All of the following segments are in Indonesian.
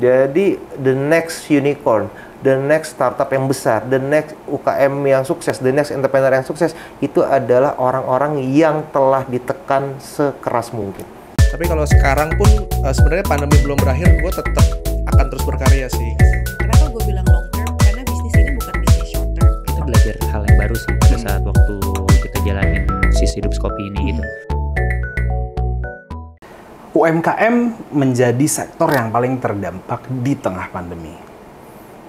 Jadi the next unicorn, the next startup yang besar, the next UKM yang sukses, the next entrepreneur yang sukses, itu adalah orang-orang yang telah ditekan sekeras mungkin. Tapi kalau sekarang pun sebenarnya pandemi belum berakhir, gue tetap akan terus berkarya sih. Kenapa gue bilang long term? Karena bisnis ini bukan bisnis short term. Kita belajar hal yang baru sih pada saat waktu kita jalanin sisi hidup Shopee ini gitu. UMKM menjadi sektor yang paling terdampak di tengah pandemi.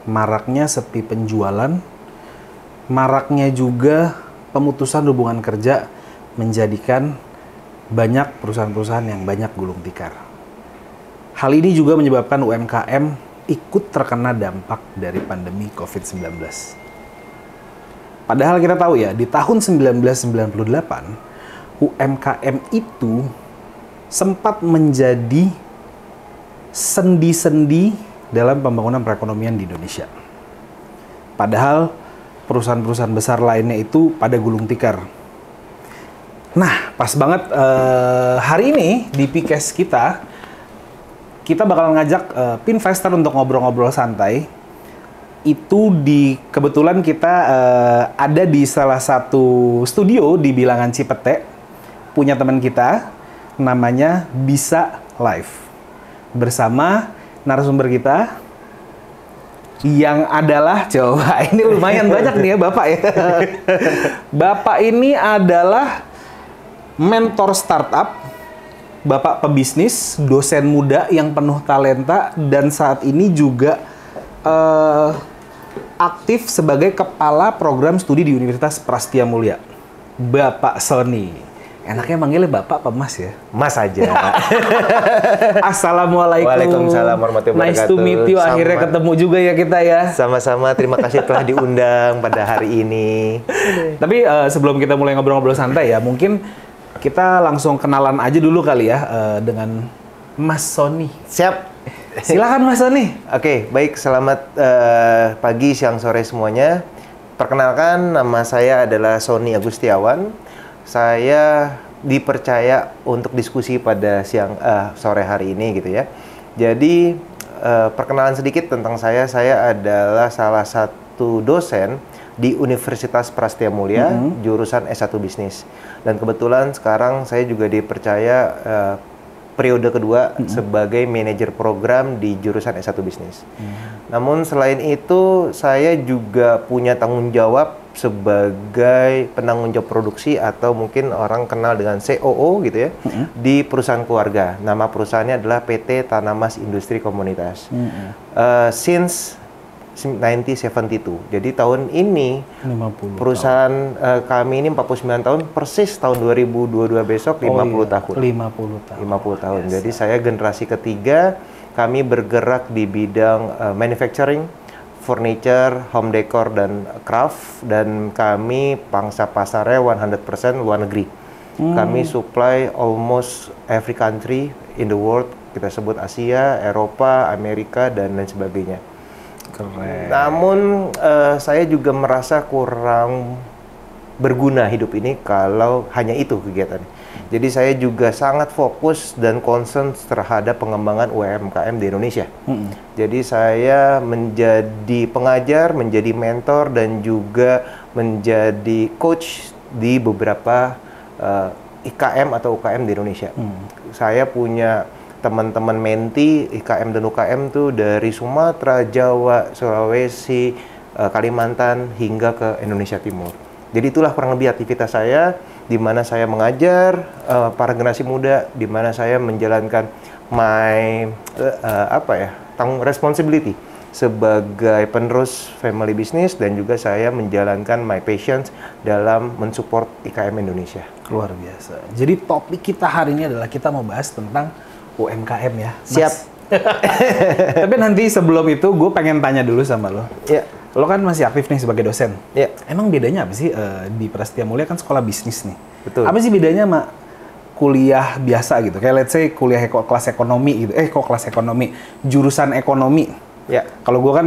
Maraknya sepi penjualan, maraknya juga pemutusan hubungan kerja menjadikan banyak perusahaan-perusahaan yang banyak gulung tikar. Hal ini juga menyebabkan UMKM ikut terkena dampak dari pandemi COVID-19. Padahal kita tahu ya, di tahun 1998, UMKM itu sempat menjadi sendi-sendi dalam pembangunan perekonomian di Indonesia. Padahal perusahaan-perusahaan besar lainnya itu pada gulung tikar. Nah, pas banget hari ini di Pikes kita bakal ngajak Pinvestor untuk ngobrol-ngobrol santai. Itu kebetulan kita ada di salah satu studio di Bilangan Cipete, punya teman kita, namanya Bisa Live. Bersama narasumber kita yang adalah, coba ini lumayan banyak nih ya Bapak ya. Bapak ini adalah mentor startup, Bapak pebisnis, dosen muda yang penuh talenta, dan saat ini juga aktif sebagai kepala program studi di Universitas Prastia Mulia. Bapak Sony. Enaknya manggilnya Bapak apa Mas ya? Mas aja. Assalamualaikum. Waalaikumsalam warahmatullahi wabarakatuh. Nice to meet you. Akhirnya ketemu juga ya kita ya. Sama-sama, terima kasih telah diundang pada hari ini. Tapi sebelum kita mulai ngobrol-ngobrol santai ya, mungkin kita langsung kenalan aja dulu kali ya dengan Mas Sony. Siap. Silakan Mas Sony. Oke, baik. Selamat pagi, siang, sore semuanya. Perkenalkan, nama saya adalah Sony Agustiawan. Saya dipercaya untuk diskusi pada sore hari ini gitu ya. Jadi perkenalan sedikit tentang saya adalah salah satu dosen di Universitas Prastia Mulia, jurusan S1 Bisnis. Dan kebetulan sekarang saya juga dipercaya periode kedua sebagai manajer program di jurusan S1 Bisnis. Namun selain itu, saya juga punya tanggung jawab sebagai penanggung jawab produksi, atau mungkin orang kenal dengan COO gitu ya, di perusahaan keluarga. Nama perusahaannya adalah PT Tanamas Industri Komunitas. Since 1972. Jadi tahun ini 50 perusahaan kami ini 49 tahun, persis tahun 2022 besok 50 tahun. 50 tahun. 50 tahun. Jadi saya generasi ketiga, kami bergerak di bidang manufacturing, furniture, home decor, dan craft, dan kami pangsa pasarnya 100% luar negeri. Kami supply almost every country in the world, kita sebut Asia, Eropa, Amerika, dan lain sebagainya. Keren. Namun saya juga merasa kurang berguna hidup ini kalau hanya itu kegiatannya. Jadi saya juga sangat fokus dan concern terhadap pengembangan UMKM di Indonesia. Jadi saya menjadi pengajar, menjadi mentor, dan juga menjadi coach di beberapa IKM atau UKM di Indonesia. Saya punya teman-teman menti IKM dan UKM tuh dari Sumatera, Jawa, Sulawesi, Kalimantan, hingga ke Indonesia Timur. Jadi itulah kurang lebih aktivitas saya, di mana saya mengajar para generasi muda, di mana saya menjalankan tanggung responsibility sebagai penerus family business, dan juga saya menjalankan my passions dalam mensupport IKM Indonesia. Luar biasa. Jadi topik kita hari ini adalah kita mau bahas tentang UMKM ya, Mas. Siap. Tapi nanti sebelum itu gue pengen tanya dulu sama lo. Ya. Lo kan masih aktif nih sebagai dosen. Ya. Emang bedanya apa sih di Prastia Mulia kan sekolah bisnis nih? Betul. Apa sih bedanya sama kuliah biasa gitu? Kayak let's say kuliah kelas ekonomi gitu. Kelas ekonomi, jurusan ekonomi. Ya. Kalau gue kan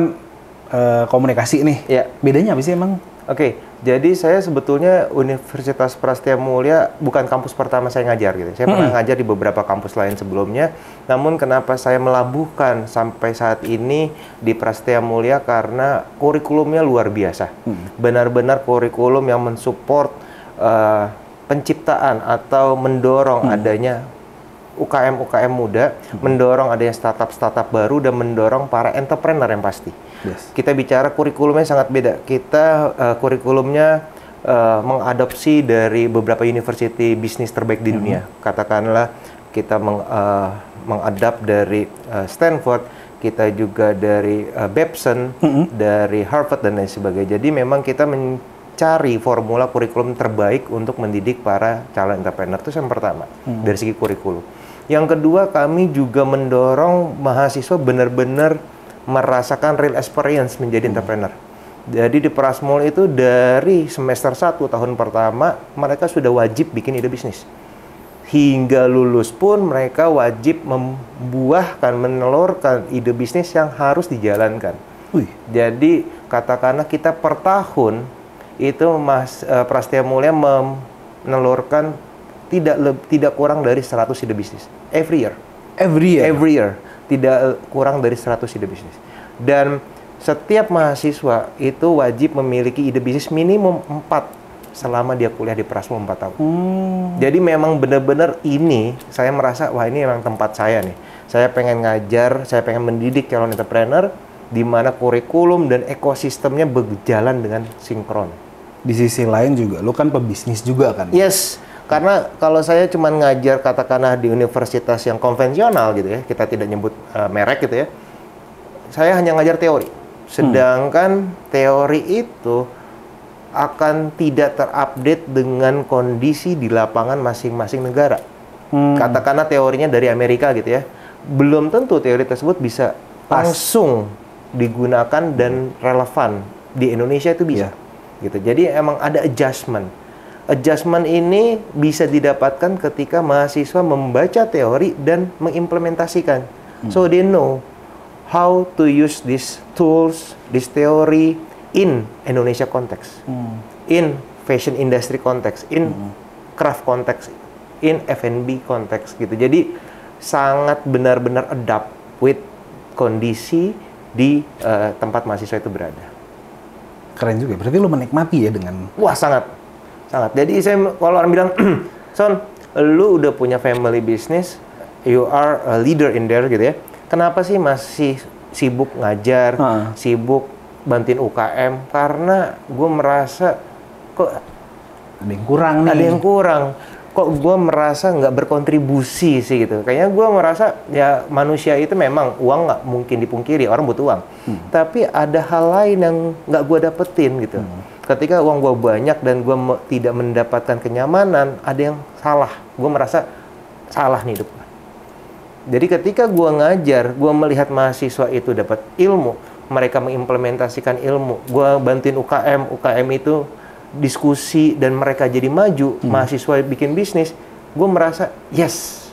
komunikasi nih. Ya. Bedanya apa sih emang? Oke, Jadi saya sebetulnya Universitas Prasetya Mulia bukan kampus pertama saya ngajar gitu. Saya pernah ngajar di beberapa kampus lain sebelumnya. Namun kenapa saya melabuhkan sampai saat ini di Prasetya Mulia karena kurikulumnya luar biasa. Benar-benar kurikulum yang mensupport penciptaan atau mendorong adanya UKM muda, mendorong adanya startup baru dan mendorong para entrepreneur yang pasti. Yes. Kita bicara kurikulumnya sangat beda. Kita kurikulumnya mengadopsi dari beberapa university bisnis terbaik di dunia. Katakanlah kita mengadap dari Stanford, kita juga dari Babson, dari Harvard dan lain sebagainya. Jadi memang kita mencari formula kurikulum terbaik untuk mendidik para calon entrepreneur. Itu yang pertama dari segi kurikulum. Yang kedua, kami juga mendorong mahasiswa benar-benar merasakan real experience menjadi entrepreneur. Jadi di Prasmul itu dari semester 1 tahun pertama mereka sudah wajib bikin ide bisnis. Hingga lulus pun mereka wajib membuahkan, menelurkan ide bisnis yang harus dijalankan. Jadi katakanlah kita per tahun itu Prasetya Mulia menelurkan tidak kurang dari 100 ide bisnis. Every year. Tidak kurang dari 100 ide bisnis. Dan setiap mahasiswa itu wajib memiliki ide bisnis minimum 4 selama dia kuliah di Prasmul 4 tahun. Jadi memang benar-benar ini saya merasa wah ini memang tempat saya nih. Saya pengen ngajar, saya pengen mendidik calon entrepreneur di mana kurikulum dan ekosistemnya berjalan dengan sinkron. Di sisi lain juga, lu kan pebisnis juga kan? Yes. Karena kalau saya cuma ngajar katakanlah di universitas yang konvensional gitu ya, kita tidak nyebut merek gitu ya, saya hanya ngajar teori. Sedangkan teori itu akan tidak terupdate dengan kondisi di lapangan masing-masing negara. Katakanlah teorinya dari Amerika gitu ya, belum tentu teori tersebut bisa langsung digunakan dan relevan di Indonesia itu bisa. Gitu. Jadi emang ada adjustment. Adjustment ini bisa didapatkan ketika mahasiswa membaca teori dan mengimplementasikan. So they know how to use these tools, this theory in Indonesia context, in fashion industry context, in craft context, in F&B context gitu. Jadi sangat benar-benar adapt with kondisi di tempat mahasiswa itu berada. Keren juga. Berarti lu menikmati ya dengan... Wah, sangat. Jadi saya kalau orang bilang, Son, lu udah punya family business, you are a leader in there gitu ya. Kenapa sih masih sibuk ngajar, sibuk bantuin UKM? Karena gue merasa kok ada yang kurang nih. Ada yang kurang. Kok gue merasa nggak berkontribusi sih gitu. Kayaknya gue merasa ya manusia itu memang uang nggak mungkin dipungkiri, orang butuh uang. Tapi ada hal lain yang nggak gue dapetin gitu. Ketika uang gue banyak dan gue tidak mendapatkan kenyamanan, ada yang salah. Gue merasa salah nih hidup gue. Jadi ketika gue ngajar, gue melihat mahasiswa itu dapat ilmu, mereka mengimplementasikan ilmu, gue bantuin UKM itu diskusi dan mereka jadi maju, mahasiswa bikin bisnis, gue merasa yes,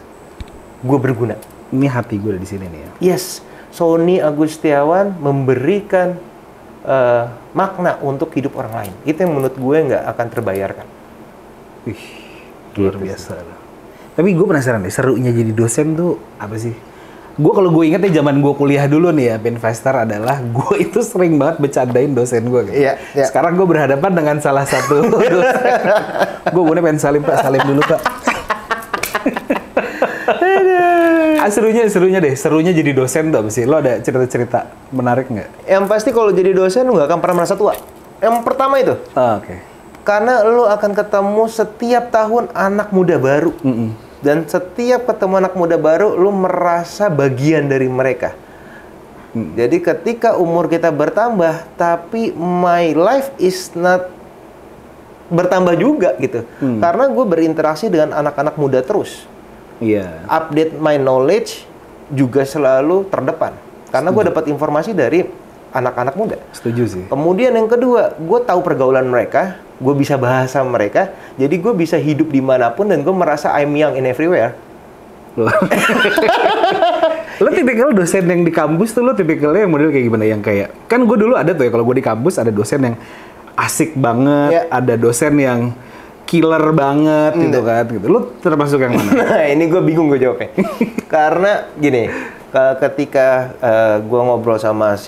gue berguna. Ini hati gue di sini nih ya. Yes, Sony Agustiawan memberikan makna untuk hidup orang lain. Itu yang menurut gue nggak akan terbayarkan. Wih, luar biasa. Tapi gue penasaran deh, serunya jadi dosen tuh apa sih? Gue kalau gue inget ya zaman gue kuliah dulu nih ya, Pinvestor adalah gue itu sering banget bercandain dosen gue. Gitu. Iya. Sekarang gue berhadapan dengan salah satu dosen. Gue pengen salim Pak, salim dulu Pak. Serunya jadi dosen tuh apa sih? Lo ada cerita-cerita menarik nggak? Yang pasti kalau jadi dosen lo nggak akan pernah merasa tua. Yang pertama itu. Oke. Karena lo akan ketemu setiap tahun anak muda baru. Dan setiap ketemu anak muda baru, lo merasa bagian dari mereka. Jadi ketika umur kita bertambah, tapi my life is not bertambah juga gitu. Karena gue berinteraksi dengan anak-anak muda terus. Iya. Update my knowledge juga selalu terdepan. Karena gue dapat informasi dari anak-anak muda. Setuju sih. Kemudian yang kedua, gue tahu pergaulan mereka, gue bisa bahasa mereka, jadi gue bisa hidup dimanapun dan gue merasa I'm young in everywhere. Lo tipikal dosen yang di kampus tuh, lo tipikalnya yang model kayak gimana? Yang kayak, kan gue dulu ada tuh ya, kalau gue di kampus ada dosen yang asik banget, Ya. ada dosen yang killer banget gitu kan. Gitu. Lu termasuk yang mana? Nah, ini gue bingung gue jawabnya. Karena gini, ketika gue ngobrol sama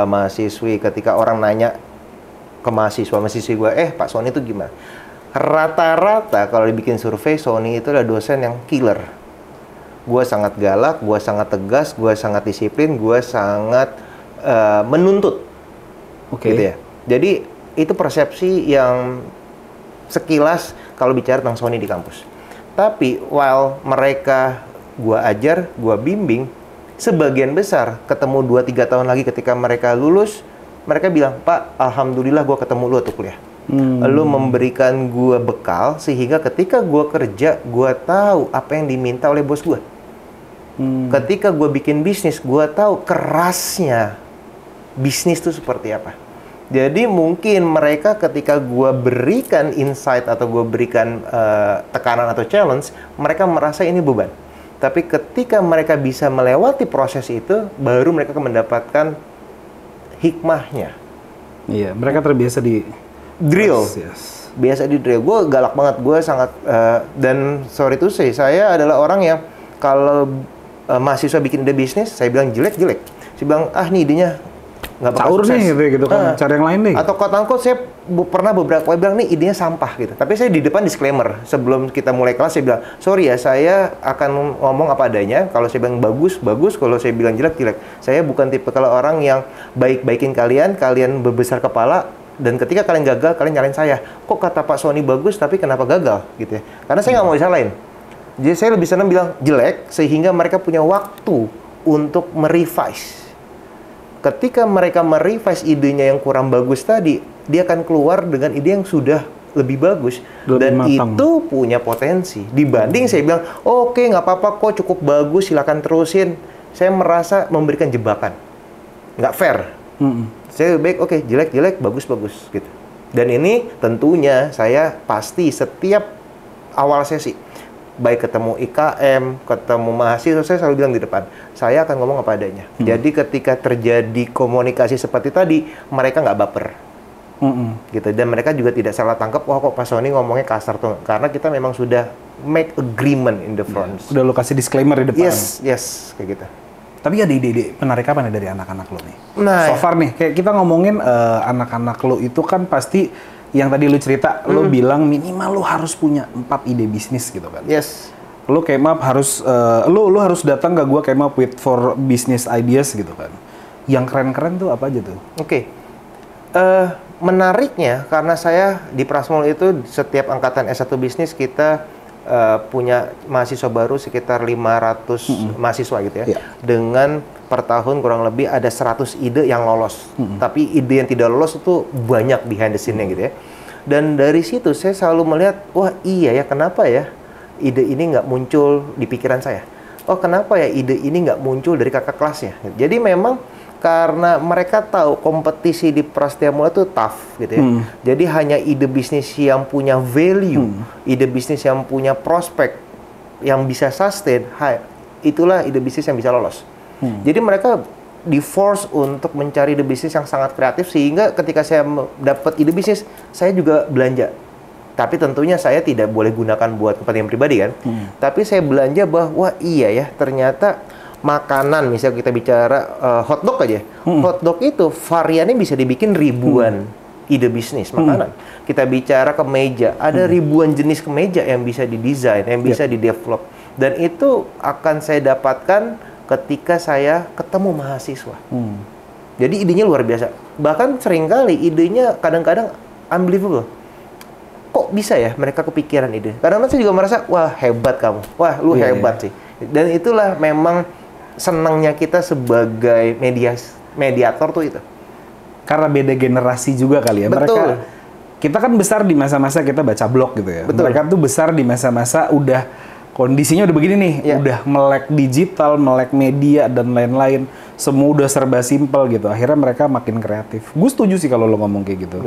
mahasiswi, ketika orang nanya ke mahasiswi gue, Pak Sony itu gimana? Rata-rata kalau dibikin survei, Sony itu adalah dosen yang killer. Gue sangat galak, gue sangat tegas, gue sangat disiplin, gue sangat menuntut. Oke. Gitu ya. Jadi itu persepsi yang sekilas kalau bicara tentang Sony di kampus. Tapi while mereka gue ajar, gue bimbing, sebagian besar ketemu 2-3 tahun lagi ketika mereka lulus, mereka bilang, Pak, alhamdulillah gue ketemu lu waktu kuliah. Lu memberikan gue bekal sehingga ketika gue kerja, gue tahu apa yang diminta oleh bos gue. Ketika gue bikin bisnis, gue tahu kerasnya bisnis itu seperti apa. Jadi mungkin mereka ketika gue berikan insight atau gue berikan tekanan atau challenge, mereka merasa ini beban. Tapi ketika mereka bisa melewati proses itu, baru mereka akan mendapatkan hikmahnya. Iya, mereka terbiasa di Drill. Yes. Biasa di drill. Gue galak banget, gue sangat dan sorry to say, saya adalah orang yang kalau mahasiswa bikin ide bisnis, saya bilang jelek. Saya bilang, nih idenya nggak bakal Caur sukses. nih gitu kan, cari yang lain deh. Atau quote-unquote saya pernah beberapa kali bilang nih idenya sampah gitu. Tapi saya di depan disclaimer sebelum kita mulai kelas saya bilang, sorry ya, saya akan ngomong apa adanya. Kalau saya bilang bagus. Kalau saya bilang jelek. Saya bukan tipe kalau orang yang baik-baikin kalian berbesar kepala, dan ketika kalian gagal, kalian nyalain saya. Kok kata Pak Sony bagus, tapi kenapa gagal gitu ya? Karena saya nggak mau disalahin. Jadi saya lebih senang bilang jelek, sehingga mereka punya waktu untuk merevise. Ketika mereka merevise idenya yang kurang bagus tadi, dia akan keluar dengan ide yang sudah lebih bagus. Lebih Dan matang. itu punya potensi. Dibanding saya bilang, oke, nggak apa-apa kok, cukup bagus, silakan terusin. Saya merasa memberikan jebakan. Nggak fair. Saya lebih baik, oke, jelek, bagus, gitu. Dan ini tentunya saya pasti setiap awal sesi, baik ketemu IKM, ketemu mahasiswa, saya selalu bilang di depan, saya akan ngomong apa adanya. Jadi ketika terjadi komunikasi seperti tadi, mereka nggak baper. Gitu. Dan mereka juga tidak salah tangkap, wah kok Pak Sony ngomongnya kasar tuh. Karena kita memang sudah make agreement in the front. Udah lo kasih disclaimer di depan. Yes, kayak gitu. Tapi ada ide-ide menarik apa nih dari anak-anak lo nih? Nah, So far nih, kayak kita ngomongin anak-anak lo itu kan pasti yang tadi lu cerita, lo bilang minimal lo harus punya 4 ide bisnis gitu kan? yes. Lo came up harus, lo harus datang ke gua came up with for business ideas gitu kan? Yang keren-keren tuh apa aja tuh? Oke. Menariknya karena saya di Prasmul itu setiap angkatan S1 bisnis kita punya mahasiswa baru sekitar 500 mahasiswa gitu ya. Iya. Dengan per tahun kurang lebih ada 100 ide yang lolos. Tapi ide yang tidak lolos itu banyak behind the scene-nya gitu ya. Dan dari situ saya selalu melihat, wah iya ya, kenapa ya ide ini nggak muncul di pikiran saya? Oh kenapa ya ide ini nggak muncul dari kakak kelasnya? Jadi memang karena mereka tahu kompetisi di Prasetya Mulia itu tough gitu ya. Jadi hanya ide bisnis yang punya value, ide bisnis yang punya prospek, yang bisa sustain, itulah ide bisnis yang bisa lolos. Jadi mereka di-force untuk mencari ide bisnis yang sangat kreatif, sehingga ketika saya dapat ide bisnis, saya juga belanja. Tapi tentunya saya tidak boleh gunakan buat kepentingan pribadi kan. Tapi saya belanja bahwa iya ya, ternyata makanan, misalnya kita bicara hotdog aja. Hotdog itu variannya bisa dibikin ribuan ide bisnis makanan. Kita bicara kemeja, ada ribuan jenis kemeja yang bisa didesain, yang bisa didevelop. Dan itu akan saya dapatkan ketika saya ketemu mahasiswa. Jadi idenya luar biasa. Bahkan seringkali idenya kadang-kadang unbelievable. Kok bisa ya mereka kepikiran ide? Kadang-kadang saya juga merasa, wah hebat kamu. Wah lu hebat sih. Dan itulah memang senangnya kita sebagai mediator tuh itu. Karena beda generasi juga kali ya. Betul. Kita kan besar di masa-masa kita baca blog gitu ya. Betul. Mereka tuh besar di masa-masa udah kondisinya udah begini nih, udah melek digital, melek media dan lain-lain. Semua udah serba simpel gitu. Akhirnya mereka makin kreatif. Gue setuju sih kalau lo ngomong kayak gitu.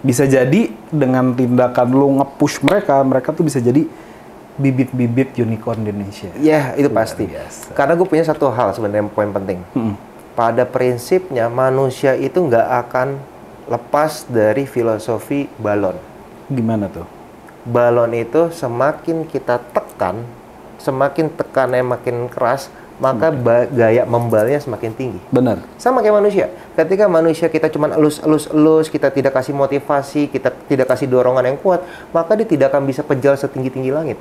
Bisa jadi dengan tindakan lo nge-push mereka, mereka tuh bisa jadi bibit-bibit unicorn di Indonesia. Ya, itu pasti. Biasa. Karena gue punya satu hal sebenarnya poin penting. Pada prinsipnya manusia itu nggak akan lepas dari filosofi balon. Gimana tuh? Balon itu semakin kita tekan, semakin tekannya makin keras, maka gaya membalnya semakin tinggi. Benar. Sama kayak manusia. Ketika manusia kita cuma elus, kita tidak kasih motivasi, kita tidak kasih dorongan yang kuat, maka dia tidak akan bisa pejal setinggi-tinggi langit.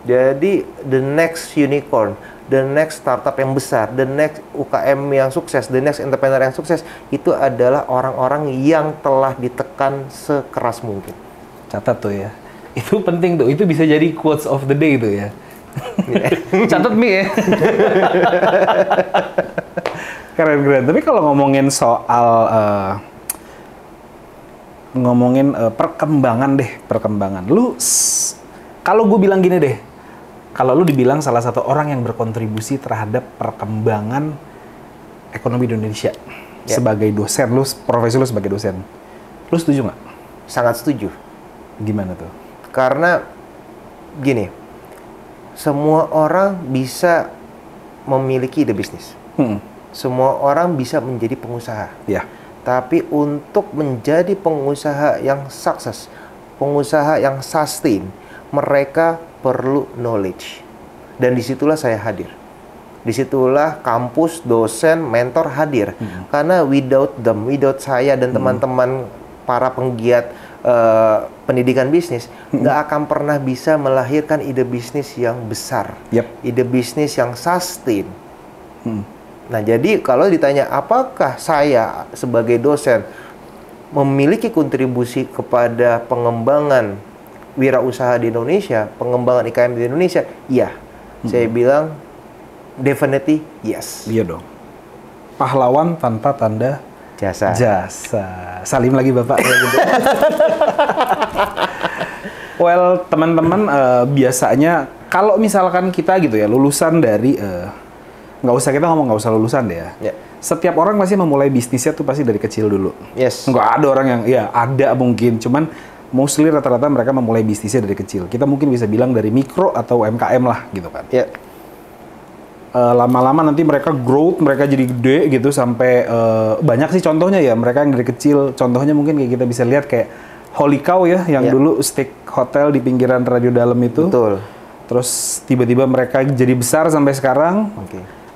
Jadi the next unicorn, the next startup yang besar, the next UKM yang sukses, the next entrepreneur yang sukses, itu adalah orang-orang yang telah ditekan sekeras mungkin. Catat tuh ya. Itu penting tuh. Itu bisa jadi quotes of the day tuh ya. Catat Mi ya. Keren-keren. Tapi kalau ngomongin soal perkembangan. Kalau gue bilang gini deh, kalau lu dibilang salah satu orang yang berkontribusi terhadap perkembangan ekonomi di Indonesia sebagai dosen, profesi lu sebagai dosen, lu setuju nggak? Sangat setuju. Gimana tuh? Karena gini. Semua orang bisa memiliki ide bisnis. Semua orang bisa menjadi pengusaha. Ya. Tapi untuk menjadi pengusaha yang sukses, pengusaha yang sustain, mereka perlu knowledge. Dan disitulah saya hadir. Disitulah kampus, dosen, mentor hadir. Karena without them, without saya dan teman-teman para penggiat pendidikan bisnis, nggak akan pernah bisa melahirkan ide bisnis yang besar, ide bisnis yang sustain. Nah, jadi kalau ditanya apakah saya sebagai dosen memiliki kontribusi kepada pengembangan wirausaha di Indonesia, pengembangan IKM di Indonesia, iya. Saya bilang definitely yes. Iya dong. Pahlawan tanpa tanda jasa. Salim lagi Bapak. Well, teman-teman, biasanya kalau misalkan kita gitu ya, lulusan dari nggak usah lulusan deh ya. Setiap orang pasti memulai bisnisnya tuh pasti dari kecil dulu. Yes. Nggak ada orang yang, ya ada mungkin, cuman mostly rata-rata mereka memulai bisnisnya dari kecil. Kita mungkin bisa bilang dari mikro atau UMKM lah gitu kan. Lama-lama nanti mereka growth, mereka jadi gede gitu sampai banyak sih contohnya ya, mereka yang dari kecil. Contohnya mungkin kayak kita bisa lihat kayak Holy Cow ya, yang dulu steak hotel di pinggiran Radio Dalam itu. Betul. Terus tiba-tiba mereka jadi besar sampai sekarang.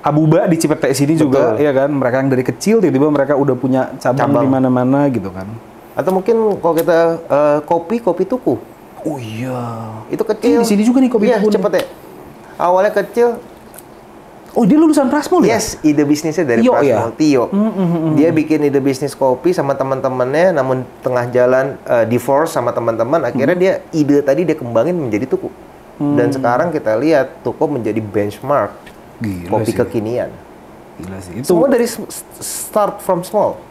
Abuba di Cipete sini juga, ya kan? Mereka yang dari kecil tiba-tiba mereka udah punya cabang di mana-mana gitu kan. Atau mungkin kalau kita kopi tuku. Oh iya. Itu kecil. Di sini juga nih kopi tuku. Iya, Cipete. Awalnya kecil. Oh, dia lulusan Prasmul ya? Yes, ide bisnisnya dari Prasmul, Tio. Dia bikin ide bisnis kopi sama teman-temannya, namun tengah jalan divorce sama teman-teman, akhirnya dia kembangin menjadi tuku. Dan sekarang kita lihat tuku menjadi benchmark kopi kekinian. Gila sih. Itu semua dari start from small.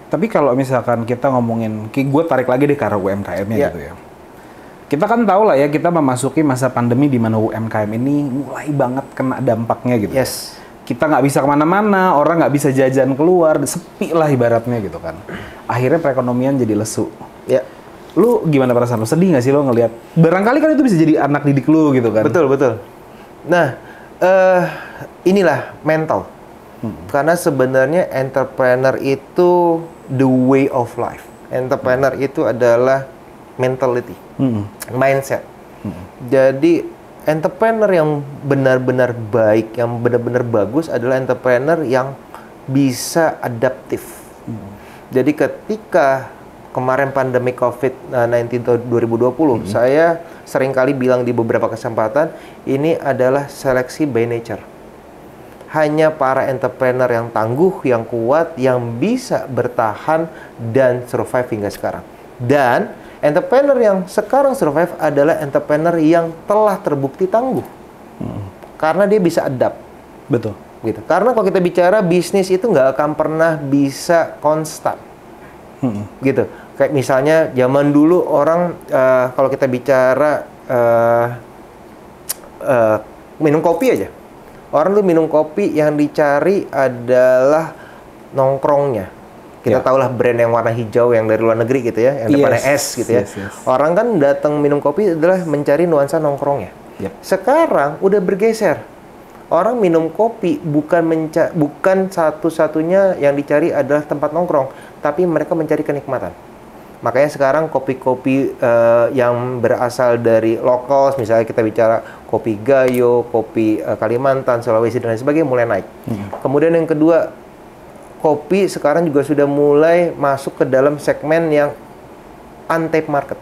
Tapi kalau misalkan kita ngomongin, gue tarik lagi deh ke arah UMKM-nya gitu ya. Kita kan tahu lah ya, kita memasuki masa pandemi di mana UMKM ini mulai banget kena dampaknya gitu. Yes. Kita nggak bisa kemana-mana, orang nggak bisa jajan keluar, sepi lah ibaratnya gitu kan. Akhirnya perekonomian jadi lesu. Ya. Lu gimana perasaan lu? Sedih nggak sih lo ngelihat? Barangkali kan itu bisa jadi anak didik lu gitu kan? Betul, betul. Nah, inilah mental. Karena sebenarnya entrepreneur itu the way of life. Entrepreneur itu adalah mentality, mindset. Jadi entrepreneur yang benar-benar baik, yang benar-benar bagus adalah entrepreneur yang bisa adaptif. Jadi ketika kemarin pandemi COVID-19 tahun 2020, saya seringkali bilang di beberapa kesempatan, ini adalah seleksi by nature. Hanya para entrepreneur yang tangguh, yang kuat, yang bisa bertahan dan survive hingga sekarang. Dan entrepreneur yang sekarang survive adalah entrepreneur yang telah terbukti tangguh. Karena dia bisa adapt. Betul. Gitu. Karena kalau kita bicara bisnis itu nggak akan pernah bisa konstan. Gitu. Kayak misalnya zaman dulu orang, kalau kita bicara minum kopi aja. Orang tuh minum kopi yang dicari adalah nongkrongnya. Kita tahulah brand yang warna hijau yang dari luar negeri gitu ya, yang depannya S gitu ya. Orang kan datang minum kopi adalah mencari nuansa nongkrongnya. Sekarang udah bergeser. Orang minum kopi bukan satu-satunya yang dicari adalah tempat nongkrong, tapi mereka mencari kenikmatan. Makanya sekarang kopi-kopi yang berasal dari lokal, misalnya kita bicara kopi Gayo, kopi Kalimantan, Sulawesi dan lain sebagainya mulai naik. Kemudian yang kedua, kopi sekarang juga sudah mulai masuk ke dalam segmen yang untapped market.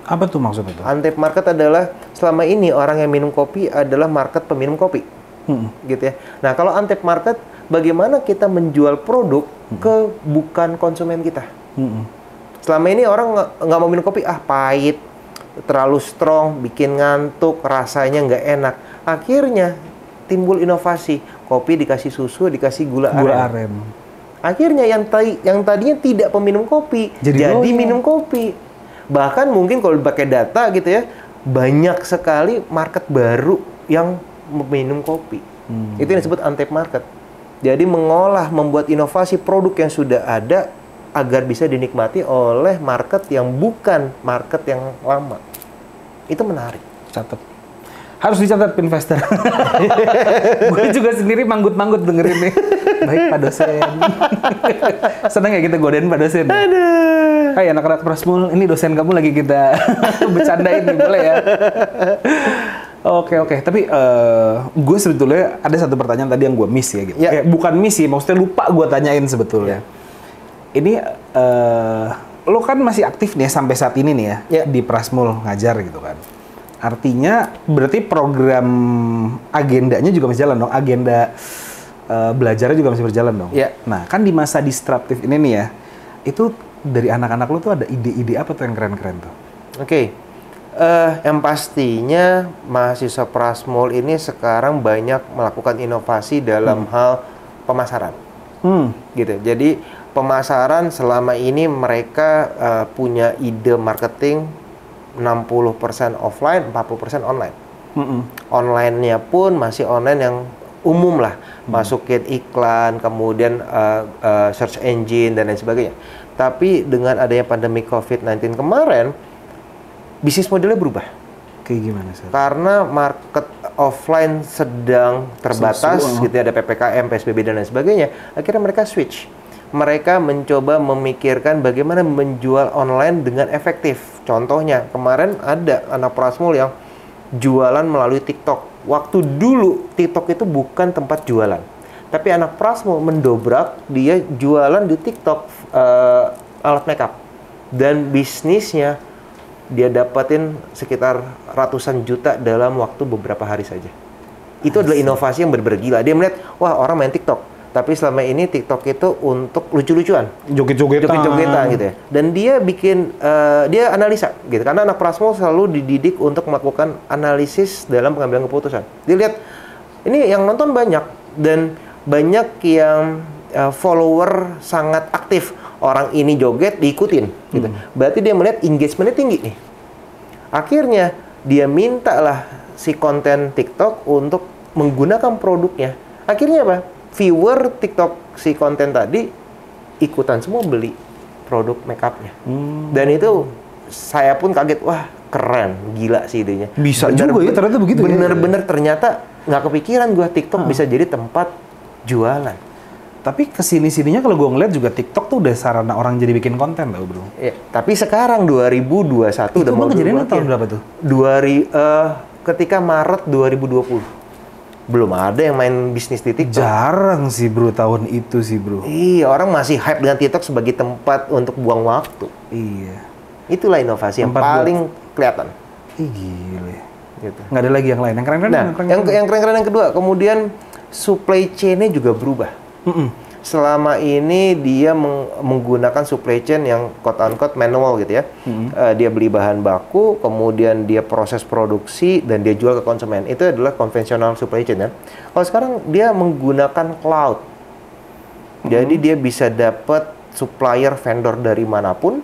Apa tuh maksudnya tuh? Untapped market adalah selama ini orang yang minum kopi adalah market peminum kopi. Gitu ya. Nah, kalau untapped market, bagaimana kita menjual produk ke bukan konsumen kita? Selama ini orang nggak mau minum kopi, pahit, terlalu strong, bikin ngantuk, rasanya nggak enak. Akhirnya timbul inovasi, kopi dikasih susu, dikasih gula aren. Akhirnya yang tadinya tidak peminum kopi, jadi minum kopi. Bahkan mungkin kalau pakai data gitu ya, banyak sekali market baru yang minum kopi. Itu yang disebut untapped market. Jadi membuat inovasi produk yang sudah ada agar bisa dinikmati oleh market yang bukan market yang lama. Itu menarik. Catat. Harus dicatat investor. Gue juga sendiri manggut-manggut dengerin nih. Baik Pak dosen. Senang ya kita godain Pak dosen. Aduh. Hai anak-anak Prasmul, ini dosen kamu lagi kita bercandain nih, boleh ya? Oke. Tapi gue sebetulnya ada satu pertanyaan tadi yang gue miss ya gitu. Bukan miss sih, maksudnya lupa gue tanyain sebetulnya. Ini lo kan masih aktif nih sampai saat ini nih ya di Prasmul ngajar gitu kan. Artinya berarti program agendanya juga masih jalan dong, agenda belajarnya juga masih berjalan dong. Nah kan di masa disruptif ini nih ya, itu dari anak-anak lo tuh ada ide-ide apa tuh yang keren-keren tuh? Yang pastinya mahasiswa Prasmul ini sekarang banyak melakukan inovasi dalam hal pemasaran. Gitu. Jadi pemasaran selama ini mereka punya ide marketing 60% offline, 40% online. Online-nya pun masih online yang umum lah, masukin iklan, kemudian search engine dan lain sebagainya. Tapi dengan adanya pandemi COVID-19 kemarin, bisnis modelnya berubah. Kayak gimana sih? Karena market offline sedang terbatas, gitu ada PPKM, PSBB dan lain sebagainya. Akhirnya mereka switch. Mereka mencoba memikirkan bagaimana menjual online dengan efektif. Contohnya, kemarin ada anak Prasmul yang jualan melalui TikTok. Waktu dulu, TikTok itu bukan tempat jualan. Tapi anak Prasmul mendobrak, dia jualan di TikTok alat makeup. Dan bisnisnya, dia dapatin sekitar ratusan juta dalam waktu beberapa hari saja. Itu adalah inovasi yang benar-benar gila. Dia melihat, wah orang main TikTok. Tapi selama ini TikTok itu untuk lucu-lucuan, joget-jogetan gitu ya. Dan dia bikin, dia analisa gitu. Karena anak Prasmul selalu dididik untuk melakukan analisis dalam pengambilan keputusan. Dia lihat, ini yang nonton banyak dan banyak yang follower sangat aktif. Orang ini joget diikutin, gitu. Berarti dia melihat engagementnya tinggi nih. Akhirnya dia mintalah si konten TikTok untuk menggunakan produknya. Akhirnya apa? Viewer TikTok si konten tadi ikutan semua beli produk makeupnya. Dan itu saya pun kaget, wah keren, gila sih idenya. Bisa juga ya, ternyata begitu ya. Bener-bener ternyata nggak kepikiran gua TikTok bisa jadi tempat jualan. Tapi kesini-sininya kalau gue ngeliat juga TikTok tuh udah sarana orang jadi bikin konten tau bro. Ya, tapi sekarang 2021 itu udah mau kejadiannya tahun berapa tuh? Ketika Maret 2020. Belum ada yang main bisnis di TikTok. Jarang sih bro tahun itu sih bro. Iya, orang masih hype dengan TikTok sebagai tempat untuk buang waktu. Iya. Itulah inovasi yang paling kelihatan. Gile. Gitu. Nggak ada lagi yang lain. Yang keren-keren. Nah, yang keren-keren yang kedua, kemudian supply chain-nya juga berubah. Selama ini dia menggunakan supply chain yang quote-unquote manual gitu ya. Dia beli bahan baku, kemudian dia proses produksi, dan dia jual ke konsumen. Itu adalah konvensional supply chain ya. Kalau sekarang dia menggunakan cloud. Jadi dia bisa dapat supplier vendor dari manapun.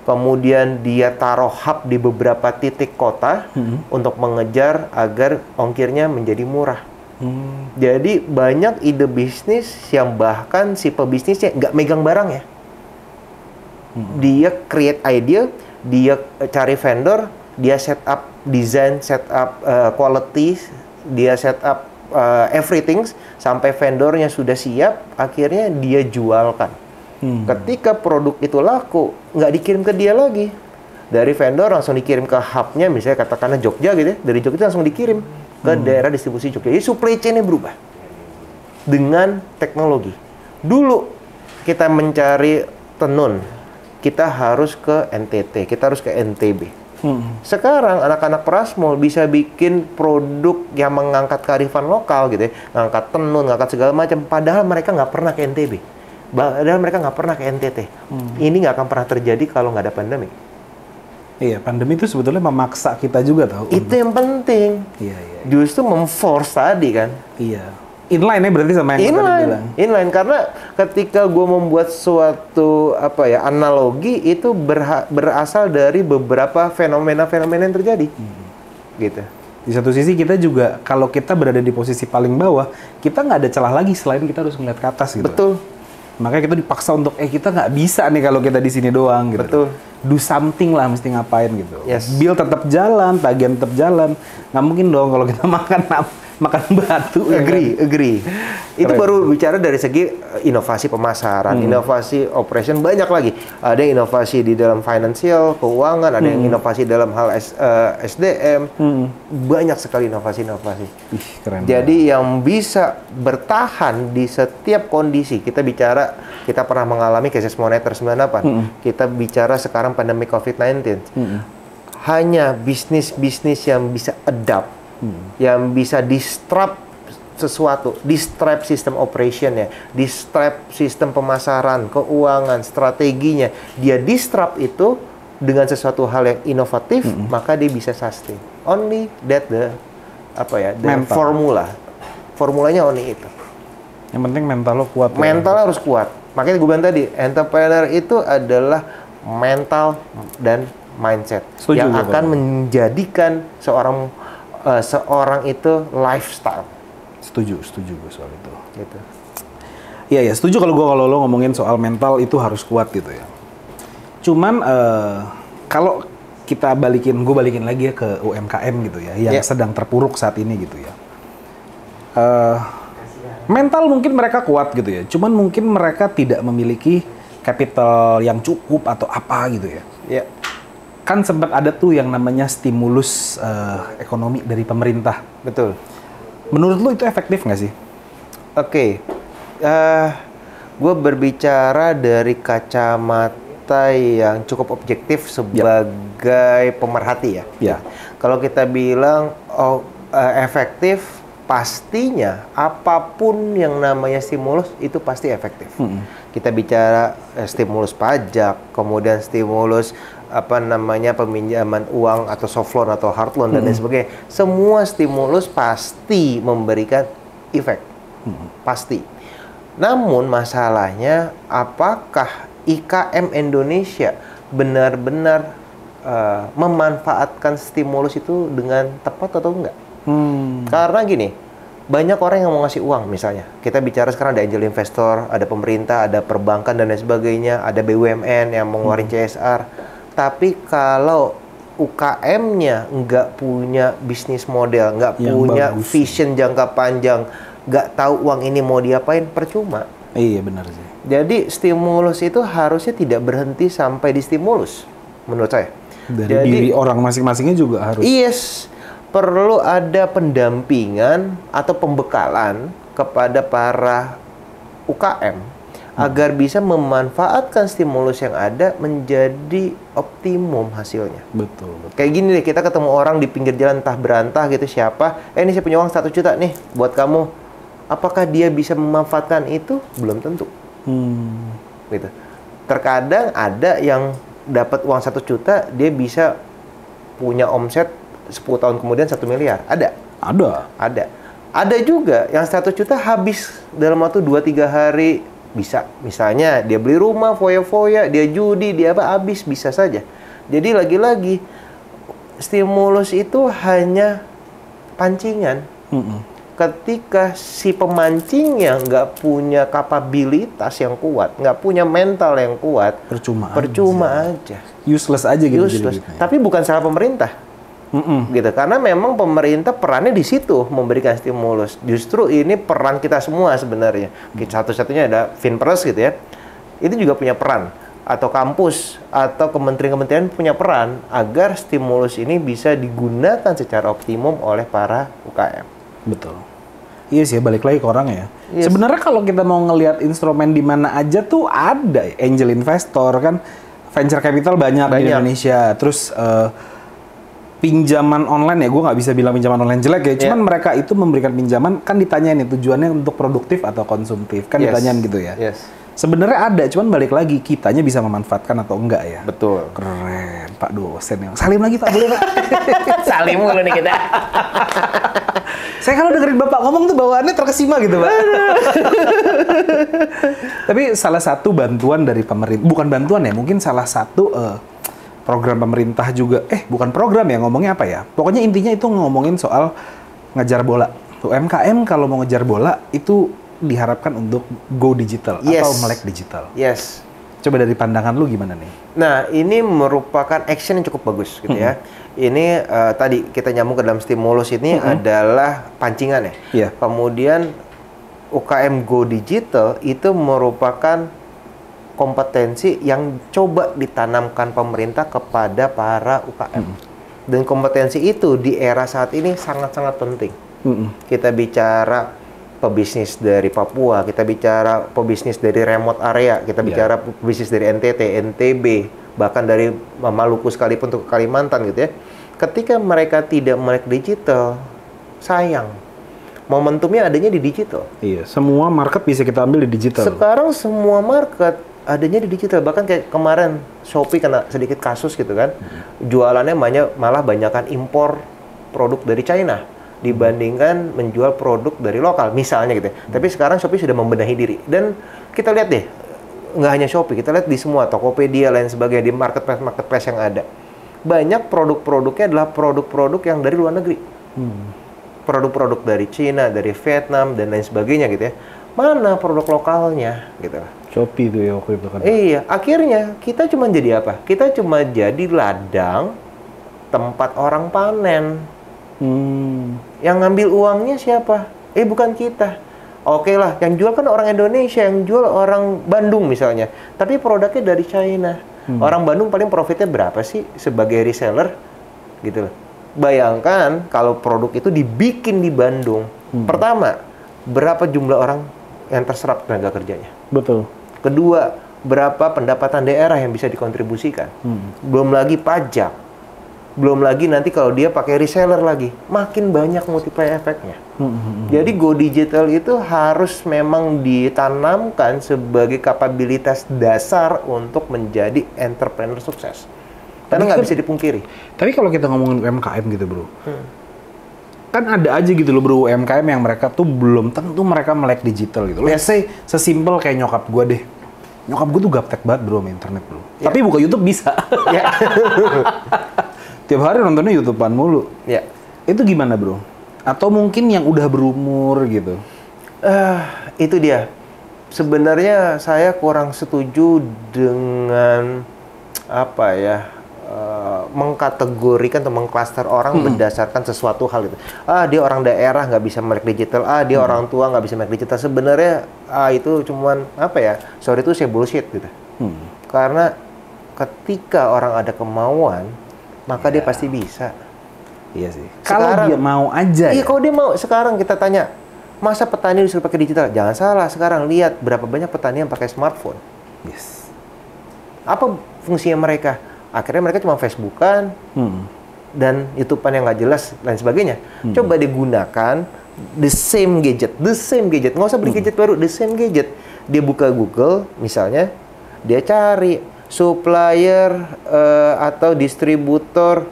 Kemudian dia taruh hub di beberapa titik kota untuk mengejar agar ongkirnya menjadi murah. Jadi banyak ide bisnis yang bahkan si pebisnisnya nggak megang barang ya. Dia create idea, dia cari vendor, dia set up design, set up quality, dia set up everything sampai vendornya sudah siap, akhirnya dia jualkan. Ketika produk itu laku, nggak dikirim ke dia lagi. Dari vendor langsung dikirim ke hubnya, misalnya katakanlah Jogja gitu ya, dari Jogja langsung dikirim ke daerah distribusi Jogja. Jadi supply chain-nya berubah dengan teknologi. Dulu kita mencari tenun, kita harus ke NTT, kita harus ke NTB. Sekarang anak-anak Prasmul bisa bikin produk yang mengangkat kearifan lokal gitu ya, ngangkat tenun, ngangkat segala macam. Padahal mereka nggak pernah ke NTB, padahal mereka nggak pernah ke NTT. Ini nggak akan pernah terjadi kalau nggak ada pandemi. Iya, pandemi itu sebetulnya memaksa kita juga tahu. Itu yang penting. Iya, iya. Justru memforce tadi kan. Iya. Inline ya berarti sama yang tadi bilang. Inline karena ketika gue membuat suatu analogi itu berasal dari beberapa fenomena-fenomena yang terjadi, gitu. Di satu sisi kita juga kalau kita berada di posisi paling bawah, kita nggak ada celah lagi selain kita harus ngeliat ke atas gitu. Betul. Makanya kita dipaksa untuk kita nggak bisa nih kalau kita di sini doang gitu. Betul. Do something lah, mesti ngapain gitu. Yes. Bill tetap jalan, tagihan tetap jalan. Nggak mungkin dong kalau kita makan batu. Agree. Itu baru bicara dari segi inovasi pemasaran, inovasi operation, banyak lagi. Ada yang inovasi di dalam financial, keuangan, ada yang inovasi dalam hal SDM. Banyak sekali inovasi-inovasi. Ih, keren. Jadi yang bisa bertahan di setiap kondisi, kita pernah mengalami krisis moneter 98. Kita bicara sekarang pandemi COVID-19. Hanya bisnis-bisnis yang bisa adapt, yang bisa disrupt sesuatu, disrupt sistem operationnya, disrupt sistem pemasaran, keuangan, strateginya, dia disrupt itu dengan sesuatu hal yang inovatif, maka dia bisa sustain. Only that the formulanya only itu. Yang penting mental lo kuat. Mental harus kuat. Makanya gue bilang tadi, entrepreneur itu adalah mental dan mindset yang akan menjadikan seorang itu lifestyle. Setuju gue soal itu. Gitu. Iya, setuju kalau lo ngomongin soal mental itu harus kuat gitu ya. Cuman kalau gue balikin lagi ya ke UMKM gitu ya, yang sedang terpuruk saat ini gitu ya. Mental mungkin mereka kuat gitu ya, cuman mungkin mereka tidak memiliki capital yang cukup atau apa gitu ya. Iya. Kan sempat ada tuh yang namanya stimulus ekonomi dari pemerintah. Betul. Menurut lo itu efektif nggak sih? Oke. Gue berbicara dari kacamata yang cukup objektif sebagai pemerhati ya. Ya. Kalau kita bilang efektif, pastinya apapun yang namanya stimulus itu pasti efektif. Kita bicara stimulus pajak, kemudian stimulus peminjaman uang atau soft loan atau hard loan dan lain sebagainya. Semua stimulus pasti memberikan efek. Pasti. Namun masalahnya apakah IKM Indonesia benar-benar memanfaatkan stimulus itu dengan tepat atau enggak? Karena gini, banyak orang yang mau ngasih uang misalnya. Kita bicara sekarang ada angel investor, ada pemerintah, ada perbankan dan lain sebagainya, ada BUMN yang mau ngeluarin CSR. Tapi kalau UKM-nya nggak punya bisnis model, nggak punya vision jangka panjang, nggak tahu uang ini mau diapain, percuma. Iya benar sih. Jadi stimulus itu harusnya tidak berhenti sampai di stimulus, menurut saya. Dari diri orang masing-masingnya juga harus. Yes. Perlu ada pendampingan atau pembekalan kepada para UKM agar bisa memanfaatkan stimulus yang ada menjadi optimum hasilnya. Betul. Kayak gini deh, kita ketemu orang di pinggir jalan entah berantah gitu, siapa? Ini saya punya uang 1 juta nih buat kamu. Apakah dia bisa memanfaatkan itu? Belum tentu. Gitu. Terkadang ada yang dapat uang 1 juta, dia bisa punya omset 10 tahun kemudian 1 miliar. Ada. Ada juga yang 1 juta habis dalam waktu 2-3 hari. Bisa. Misalnya dia beli rumah, foya-foya, dia judi, dia habis, bisa saja. Jadi lagi-lagi stimulus itu hanya pancingan. Ketika si pemancingnya nggak punya kapabilitas yang kuat, nggak punya mental yang kuat, percuma aja. Useless aja gitu. Useless. Tapi bukan salah pemerintah. gitu. Karena memang pemerintah perannya di situ memberikan stimulus. Justru ini peran kita semua sebenarnya. Satu-satunya ada Finpres gitu ya. Itu juga punya peran, atau kampus atau kementerian-kementerian punya peran agar stimulus ini bisa digunakan secara optimum oleh para UKM. Betul. Iya sih, balik lagi ke orang ya. Yes. Sebenarnya kalau kita mau ngelihat instrumen di mana aja tuh ada angel investor kan, venture capital banyak di Indonesia. Terus pinjaman online ya, gue nggak bisa bilang pinjaman online jelek ya. Cuman mereka itu memberikan pinjaman kan ditanyain nih tujuannya untuk produktif atau konsumtif kan ditanyain gitu ya. Yes. Sebenarnya ada, cuman balik lagi kitanya bisa memanfaatkan atau enggak ya. Betul. Keren, Pak dosen yang salim lagi Pak, boleh Pak? Salim mulu nih kita. Saya kalau dengerin Bapak ngomong tuh bawaannya terkesima gitu Pak. Tapi salah satu bantuan dari pemerintah, bukan bantuan ya, mungkin salah satu program pemerintah juga, bukan program ya, ngomongnya apa ya? Pokoknya intinya itu ngomongin soal ngejar bola. UMKM kalau mau ngejar bola itu diharapkan untuk go digital atau melek digital. Yes. Coba dari pandangan lu gimana nih? Nah, ini merupakan action yang cukup bagus gitu ya. Ini tadi kita nyambung ke dalam stimulus ini adalah pancingan ya. Iya. Kemudian UKM Go Digital itu merupakan kompetensi yang coba ditanamkan pemerintah kepada para UKM. Dan kompetensi itu di era saat ini sangat-sangat penting. Kita bicara pebisnis dari Papua, kita bicara pebisnis dari remote area, kita bicara pebisnis dari NTT, NTB, bahkan dari Maluku sekalipun untuk Kalimantan gitu ya. Ketika mereka tidak melek digital, sayang. Momentumnya adanya di digital. Iya, semua market bisa kita ambil di digital. Sekarang semua market adanya di digital. Bahkan kayak kemarin Shopee kena sedikit kasus gitu kan. Jualannya malah banyakan impor produk dari China dibandingkan menjual produk dari lokal misalnya gitu. Tapi sekarang Shopee sudah membenahi diri. Dan kita lihat deh, nggak hanya Shopee, kita lihat di semua Tokopedia lain sebagainya, di marketplace yang ada. Banyak produk-produknya adalah produk-produk yang dari luar negeri. Produk-produk dari Cina, dari Vietnam dan lain sebagainya gitu ya. Mana produk lokalnya gitu. Shopee itu ya waktu itu kan. Iya, akhirnya kita cuma jadi apa? Kita cuma jadi ladang tempat orang panen. Yang ngambil uangnya siapa? Bukan kita. Oke lah, yang jual kan orang Indonesia, yang jual orang Bandung misalnya. Tapi produknya dari China. Orang Bandung paling profitnya berapa sih sebagai reseller? Gitu loh. Bayangkan kalau produk itu dibikin di Bandung. Pertama, berapa jumlah orang yang terserap tenaga kerjanya? Betul. Kedua, berapa pendapatan daerah yang bisa dikontribusikan? Belum lagi pajak. Belum lagi nanti kalau dia pakai reseller lagi, makin banyak multiplier efeknya. Jadi Go Digital itu harus memang ditanamkan sebagai kapabilitas dasar untuk menjadi entrepreneur sukses. Karena nggak bisa dipungkiri. Tapi kalau kita ngomongin UMKM gitu bro, kan ada aja gitu loh bro UMKM yang mereka tuh belum tentu mereka melek digital gitu. Let's say sesimpel kayak nyokap gue deh. Nyokap gue tuh gaptek banget bro sama internet bro. Tapi buka YouTube bisa. Tiap hari nontonnya YouTube-an mulu. Ya. Itu gimana bro? Atau mungkin yang udah berumur gitu? Itu dia. Sebenarnya saya kurang setuju dengan apa ya, mengkategorikan atau mengklaster orang berdasarkan sesuatu hal gitu. Dia orang daerah nggak bisa melek digital. Dia orang tua nggak bisa melek digital. Sebenarnya itu cuman apa ya? Sorry itu saya bullshit gitu. Karena ketika orang ada kemauan, maka dia pasti bisa. Iya sih. Kalau dia mau aja. Iya, kalau dia mau. Sekarang kita tanya, masa petani disuruh pakai digital? Jangan salah. Sekarang lihat berapa banyak petani yang pakai smartphone. Yes. Apa fungsinya mereka? Akhirnya mereka cuma Facebookan dan YouTubean yang nggak jelas dan sebagainya. Coba digunakan the same gadget. Nggak usah beli gadget baru, the same gadget. Dia buka Google misalnya, dia cari supplier atau distributor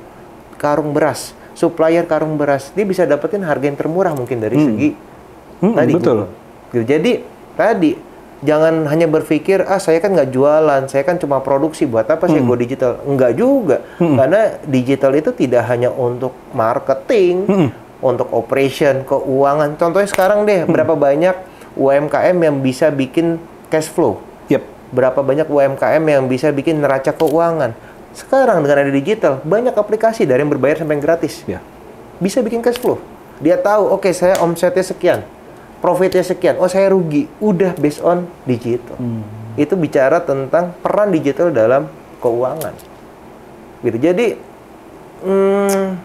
karung beras, supplier karung beras, dia bisa dapetin harga yang termurah mungkin dari segi tadi. Betul. Gitu. Jadi tadi jangan hanya berpikir saya kan nggak jualan, saya kan cuma produksi, buat apa saya go digital? Enggak juga, karena digital itu tidak hanya untuk marketing, untuk operation, keuangan. Contohnya sekarang deh, berapa banyak UMKM yang bisa bikin cash flow? Berapa banyak UMKM yang bisa bikin neraca keuangan? Sekarang dengan ada digital, banyak aplikasi dari yang berbayar sampai yang gratis. Ya. Bisa bikin cash flow. Dia tahu, oke, saya omsetnya sekian, profitnya sekian, oh saya rugi. Udah based on digital. Itu bicara tentang peran digital dalam keuangan. Gitu. Jadi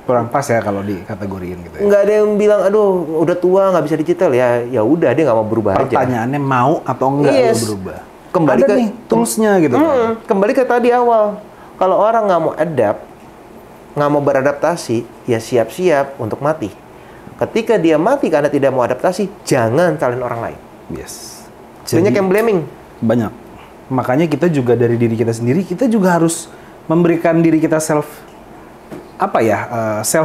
Kurang pas ya kalau dikategoriin gitu ya. nggak ada yang bilang, aduh udah tua nggak bisa digital ya. Ya udah, dia nggak mau berubah aja. Pertanyaannya mau atau enggak Yes. lo berubah? Kembali Ada ke nih toolsnya gitu kan. Kembali ke tadi awal. Kalau orang nggak mau adapt, nggak mau beradaptasi, ya siap-siap untuk mati. Ketika dia mati karena tidak mau adaptasi, jangan salin orang lain. Yes. Banyak yang blaming. Banyak. Makanya kita juga dari diri kita sendiri, kita juga harus memberikan diri kita self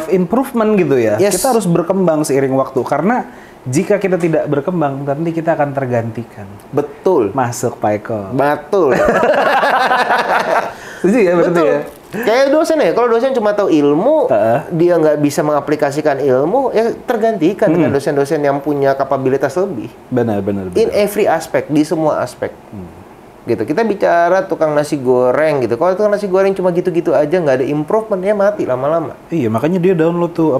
improvement gitu ya. Yes. Kita harus berkembang seiring waktu karena jika kita tidak berkembang nanti kita akan tergantikan. Betul. Masuk Pak Eko. Betul. Setuju ya berarti Betul. ya? Kayak dosen ya, kalau dosen cuma tahu ilmu, dia nggak bisa mengaplikasikan ilmu, ya tergantikan dengan dosen-dosen yang punya kapabilitas lebih. Benar. In every aspect, di semua aspek. Gitu. Kita bicara tukang nasi goreng gitu. Kalau tukang nasi goreng cuma gitu-gitu aja, nggak ada improvement, ya mati lama-lama. Iya, makanya dia download tuh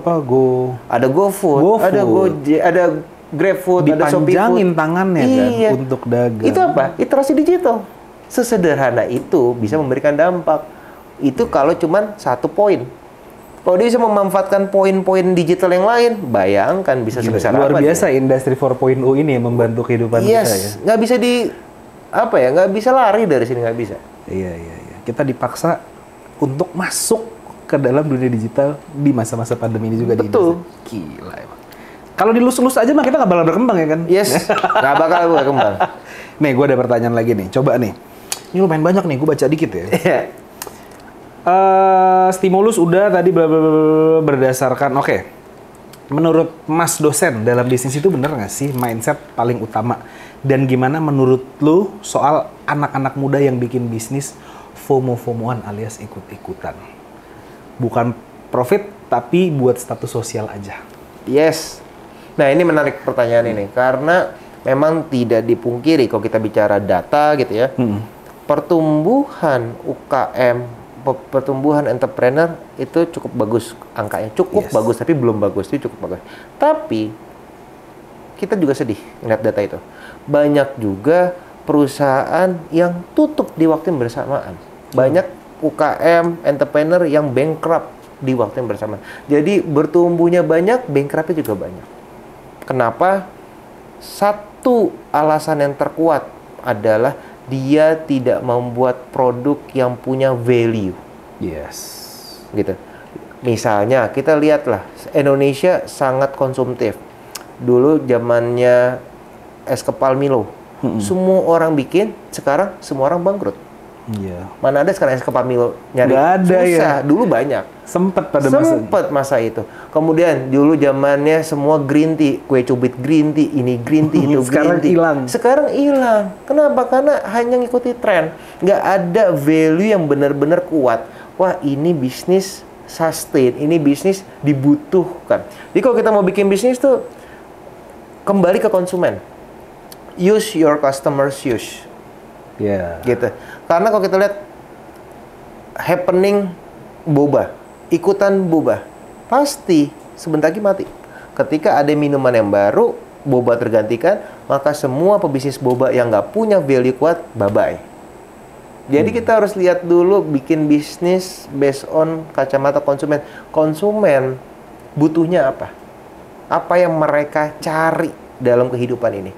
Ada GoFood, ada Gojek, ada GrabFood, ada Shopee Food. dipanjangin tangannya Iya. kan untuk dagang. Itu apa? Literasi digital. Sesederhana itu bisa memberikan dampak. Itu kalau cuman satu poin. Kalau dia bisa memanfaatkan poin-poin digital yang lain, bayangkan bisa Gila, sebesar luar apa biasa dia. industri 4.0 ini yang membantu kehidupan kita ya. Yes, nggak bisa nggak bisa lari dari sini, nggak bisa. Iya. Kita dipaksa untuk masuk ke dalam dunia digital di masa-masa pandemi ini juga di Betul. Indonesia. Gila emang. Kalau dilus-lus aja mah kita nggak bakal berkembang ya kan? Yes, nggak bakal berkembang. Nih, gue ada pertanyaan lagi nih. Coba nih. Ini lumayan banyak nih, gue baca dikit ya. Iya. Stimulus udah tadi bla bla bla bla, berdasarkan oke. Menurut Mas dosen dalam bisnis itu bener nggak sih mindset paling utama? Dan gimana menurut lu soal anak-anak muda yang bikin bisnis FOMO-FOMOan alias ikut-ikutan? Bukan profit tapi buat status sosial aja. Yes. Nah, ini menarik pertanyaan ini karena memang tidak dipungkiri kalau kita bicara data gitu ya. Pertumbuhan UKM, pertumbuhan entrepreneur itu cukup bagus angkanya. Cukup Yes. bagus tapi belum bagus, itu cukup bagus. Tapi kita juga sedih ngeliat data itu. Banyak juga perusahaan yang tutup di waktu yang bersamaan. Banyak UKM, entrepreneur yang bankrupt di waktu yang bersamaan. Jadi bertumbuhnya banyak, bankruptnya juga banyak. Kenapa? Satu alasan yang terkuat adalah dia tidak membuat produk yang punya value. Yes. Gitu. Misalnya, kita lihatlah, Indonesia sangat konsumtif. Dulu zamannya es kepal Milo. Semua orang bikin, sekarang semua orang bangkrut. Iya. Mana ada sekarang es kepal Milo nyari? Nggak ada Susah. ya. Dulu banyak. Sempet pada masa Sempet masa itu. Kemudian dulu zamannya semua green tea, kue cubit green tea, ini green tea, itu Sekarang green tea. hilang. Sekarang hilang. Kenapa? Karena hanya ngikuti tren. Nggak ada value yang benar-benar kuat. Wah, ini bisnis sustain, ini bisnis dibutuhkan. Jadi kalau kita mau bikin bisnis tuh kembali ke konsumen. Use your customers use. Iya. Gitu. Karena kalau kita lihat happening boba, ikutan boba, pasti sebentar lagi mati. Ketika ada minuman yang baru, boba tergantikan, maka semua pebisnis boba yang nggak punya value kuat, bye-bye. Jadi kita harus lihat dulu bikin bisnis based on kacamata konsumen. Konsumen butuhnya apa? Apa yang mereka cari dalam kehidupan ini?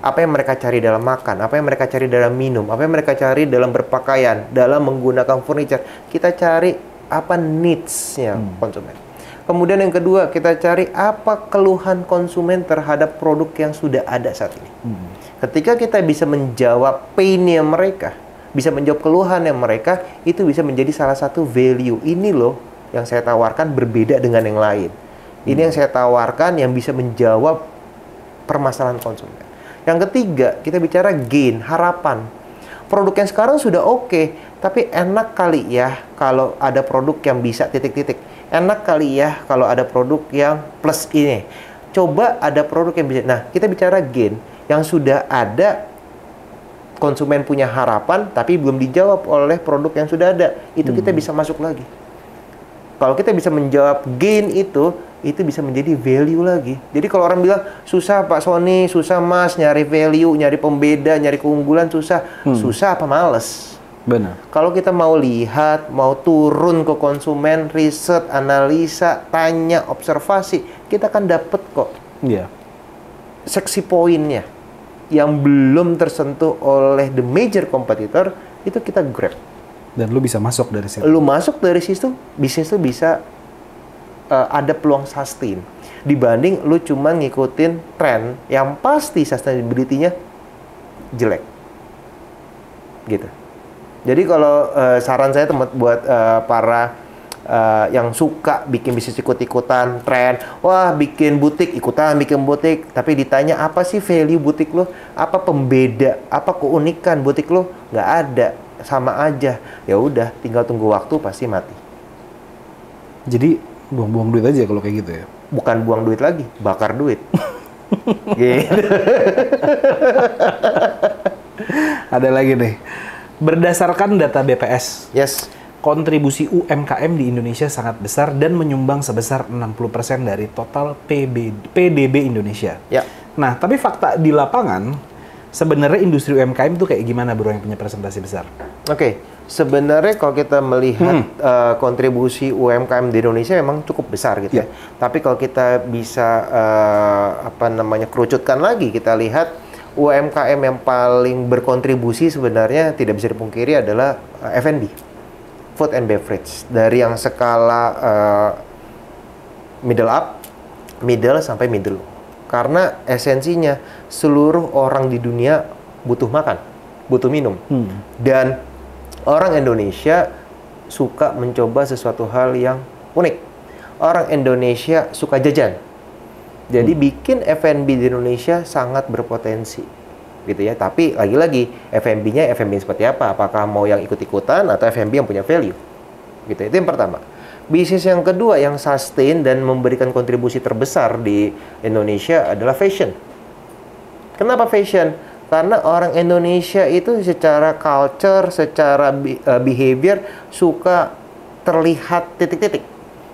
Apa yang mereka cari dalam makan, apa yang mereka cari dalam minum, apa yang mereka cari dalam berpakaian, dalam menggunakan furniture. Kita cari apa needs-nya konsumen. Kemudian yang kedua, kita cari apa keluhan konsumen terhadap produk yang sudah ada saat ini. Ketika kita bisa menjawab pain-nya mereka, bisa menjawab keluhannya mereka, itu bisa menjadi salah satu value. Ini loh yang saya tawarkan berbeda dengan yang lain. Ini yang saya tawarkan yang bisa menjawab permasalahan konsumen. Yang ketiga, kita bicara gain, harapan. Produk yang sekarang sudah oke, tapi enak kali ya kalau ada produk yang bisa titik-titik. Enak kali ya kalau ada produk yang plus ini. Coba ada produk yang bisa. Nah, kita bicara gain yang sudah ada, konsumen punya harapan tapi belum dijawab oleh produk yang sudah ada, itu kita bisa masuk lagi. Kalau kita bisa menjawab gain itu bisa menjadi value lagi. Jadi kalau orang bilang susah Pak Sony, susah Mas nyari value, nyari pembeda, nyari keunggulan, susah. Susah apa males? Benar. Kalau kita mau lihat, mau turun ke konsumen, riset, analisa, tanya, observasi, kita akan dapet kok Iya. seksi poinnya yang belum tersentuh oleh the major competitor, itu kita grab. Dan lu bisa masuk dari situ. Lu masuk dari situ, bisnis lu bisa ada peluang sustain dibanding lu cuma ngikutin tren yang pasti sustainability-nya jelek gitu. Jadi kalau saran saya buat para yang suka bikin bisnis ikut-ikutan tren, wah bikin butik, ikutan bikin butik, tapi ditanya apa sih value butik lo, apa pembeda, apa keunikan butik lo, nggak ada, sama aja. Ya udah, tinggal tunggu waktu, pasti mati. Jadi buang-buang duit aja kalau kayak gitu ya. Bukan buang duit lagi, bakar duit. Gitu. Ada lagi nih. Berdasarkan data BPS, Yes. kontribusi UMKM di Indonesia sangat besar dan menyumbang sebesar 60% dari total PDB Indonesia. Ya. Nah, tapi fakta di lapangan, sebenarnya industri UMKM itu kayak gimana bro yang punya presentasi besar? Oke, sebenarnya kalau kita melihat kontribusi UMKM di Indonesia memang cukup besar gitu ya. Tapi kalau kita bisa kerucutkan lagi, kita lihat UMKM yang paling berkontribusi sebenarnya tidak bisa dipungkiri adalah F&B, food and beverage. Dari yang skala middle up, middle sampai middle. Karena esensinya seluruh orang di dunia butuh makan, butuh minum. Dan orang Indonesia suka mencoba sesuatu hal yang unik. Orang Indonesia suka jajan. Jadi bikin F&B di Indonesia sangat berpotensi, gitu ya. Tapi lagi-lagi F&B-nya F&B seperti apa? Apakah mau yang ikut-ikutan atau F&B yang punya value? Gitu. Itu yang pertama. Bisnis yang kedua yang sustain dan memberikan kontribusi terbesar di Indonesia adalah fashion. Kenapa fashion? Karena orang Indonesia itu secara culture, secara behavior suka terlihat titik-titik.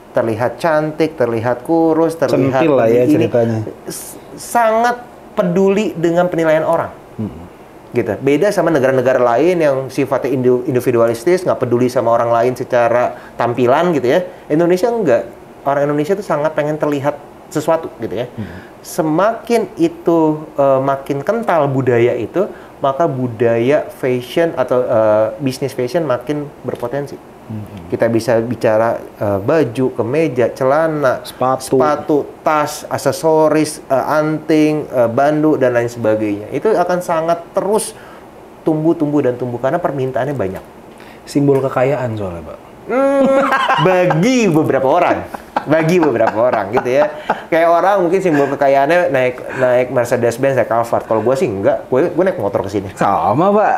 Terlihat cantik, terlihat kurus, terlihat centil lah ya ini. ceritanya. Sangat peduli dengan penilaian orang. Gitu. Beda sama negara-negara lain yang sifatnya individualistis, nggak peduli sama orang lain secara tampilan gitu ya. Indonesia enggak. Orang Indonesia tuh sangat pengen terlihat sesuatu gitu ya. Semakin itu makin kental budaya itu, maka budaya fashion atau bisnis fashion makin berpotensi. Kita bisa bicara baju, kemeja, celana, sepatu, tas, aksesoris, anting, bandu dan lain sebagainya. Itu akan sangat terus tumbuh karena permintaannya banyak. Simbol kekayaan soalnya, Pak. Bagi beberapa orang gitu ya. Kayak orang mungkin simbol kekayaannya naik Mercedes-Benz, naik Alphard. Kalau gue sih enggak, gue naik motor ke sini. Sama, Pak.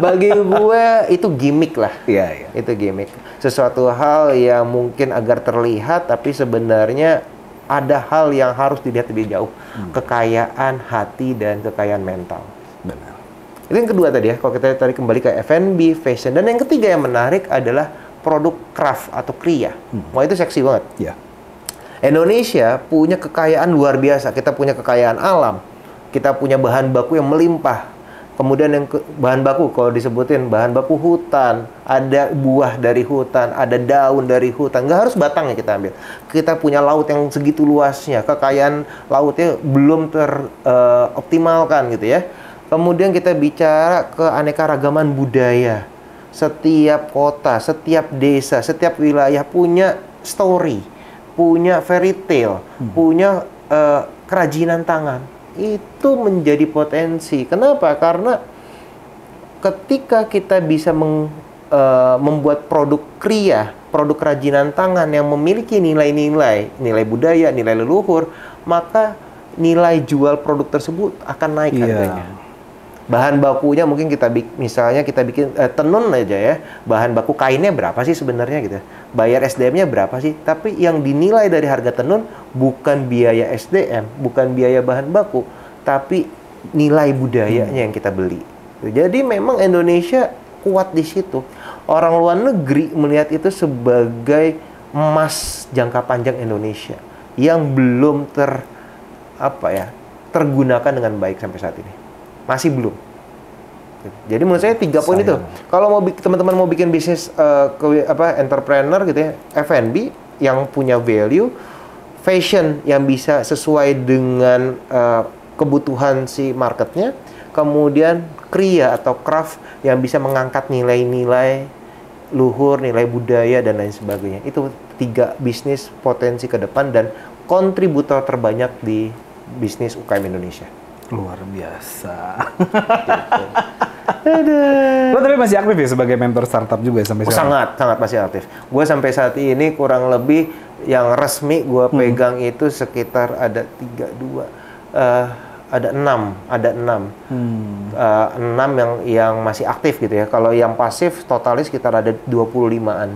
Bagi gue itu gimmick lah. Iya. Itu gimmick. Sesuatu hal yang mungkin agar terlihat, tapi sebenarnya ada hal yang harus dilihat lebih jauh. Kekayaan hati dan kekayaan mental. Benar. Itu yang kedua tadi ya, kalau kita tadi kembali ke F&B, fashion. Dan yang ketiga yang menarik adalah produk craft atau kriya. Wah, itu seksi banget. Iya. Indonesia punya kekayaan luar biasa. Kita punya kekayaan alam. Kita punya bahan baku yang melimpah. Kemudian yang bahan baku, kalau disebutin bahan baku hutan, ada buah dari hutan, ada daun dari hutan. Nggak harus batangnya kita ambil. Kita punya laut yang segitu luasnya. Kekayaan lautnya belum teroptimalkan gitu ya. Kemudian kita bicara keanekaragaman budaya. Setiap kota, setiap desa, setiap wilayah punya story, punya fairy tale, punya kerajinan tangan. Itu menjadi potensi. Kenapa? Karena ketika kita bisa membuat produk kriya, produk kerajinan tangan yang memiliki nilai-nilai, nilai budaya, nilai leluhur, maka nilai jual produk tersebut akan naik harganya. Bahan bakunya mungkin misalnya kita bikin tenun aja ya, bahan baku kainnya berapa sih sebenarnya gitu, bayar SDM-nya berapa sih, tapi yang dinilai dari harga tenun bukan biaya SDM, bukan biaya bahan baku, tapi nilai budayanya yang kita beli Jadi memang Indonesia kuat di situ. Orang luar negeri melihat itu sebagai emas jangka panjang Indonesia yang belum tergunakan dengan baik sampai saat ini. Masih belum. Jadi menurut saya 3 poin itu. Kalau mau teman-teman mau bikin bisnis entrepreneur gitu ya, F&B yang punya value, fashion yang bisa sesuai dengan kebutuhan si marketnya, kemudian kriya atau craft yang bisa mengangkat nilai-nilai luhur, nilai budaya dan lain sebagainya. Itu 3 bisnis potensi ke depan dan kontributor terbanyak di bisnis UKM Indonesia. Luar biasa. Lo tapi masih aktif ya sebagai mentor startup juga ya sampai sekarang? Sangat masih aktif. Gue sampai saat ini kurang lebih yang resmi gue pegang itu sekitar ada 6 yang masih aktif gitu ya. Kalau yang pasif totalnya sekitar ada 25-an.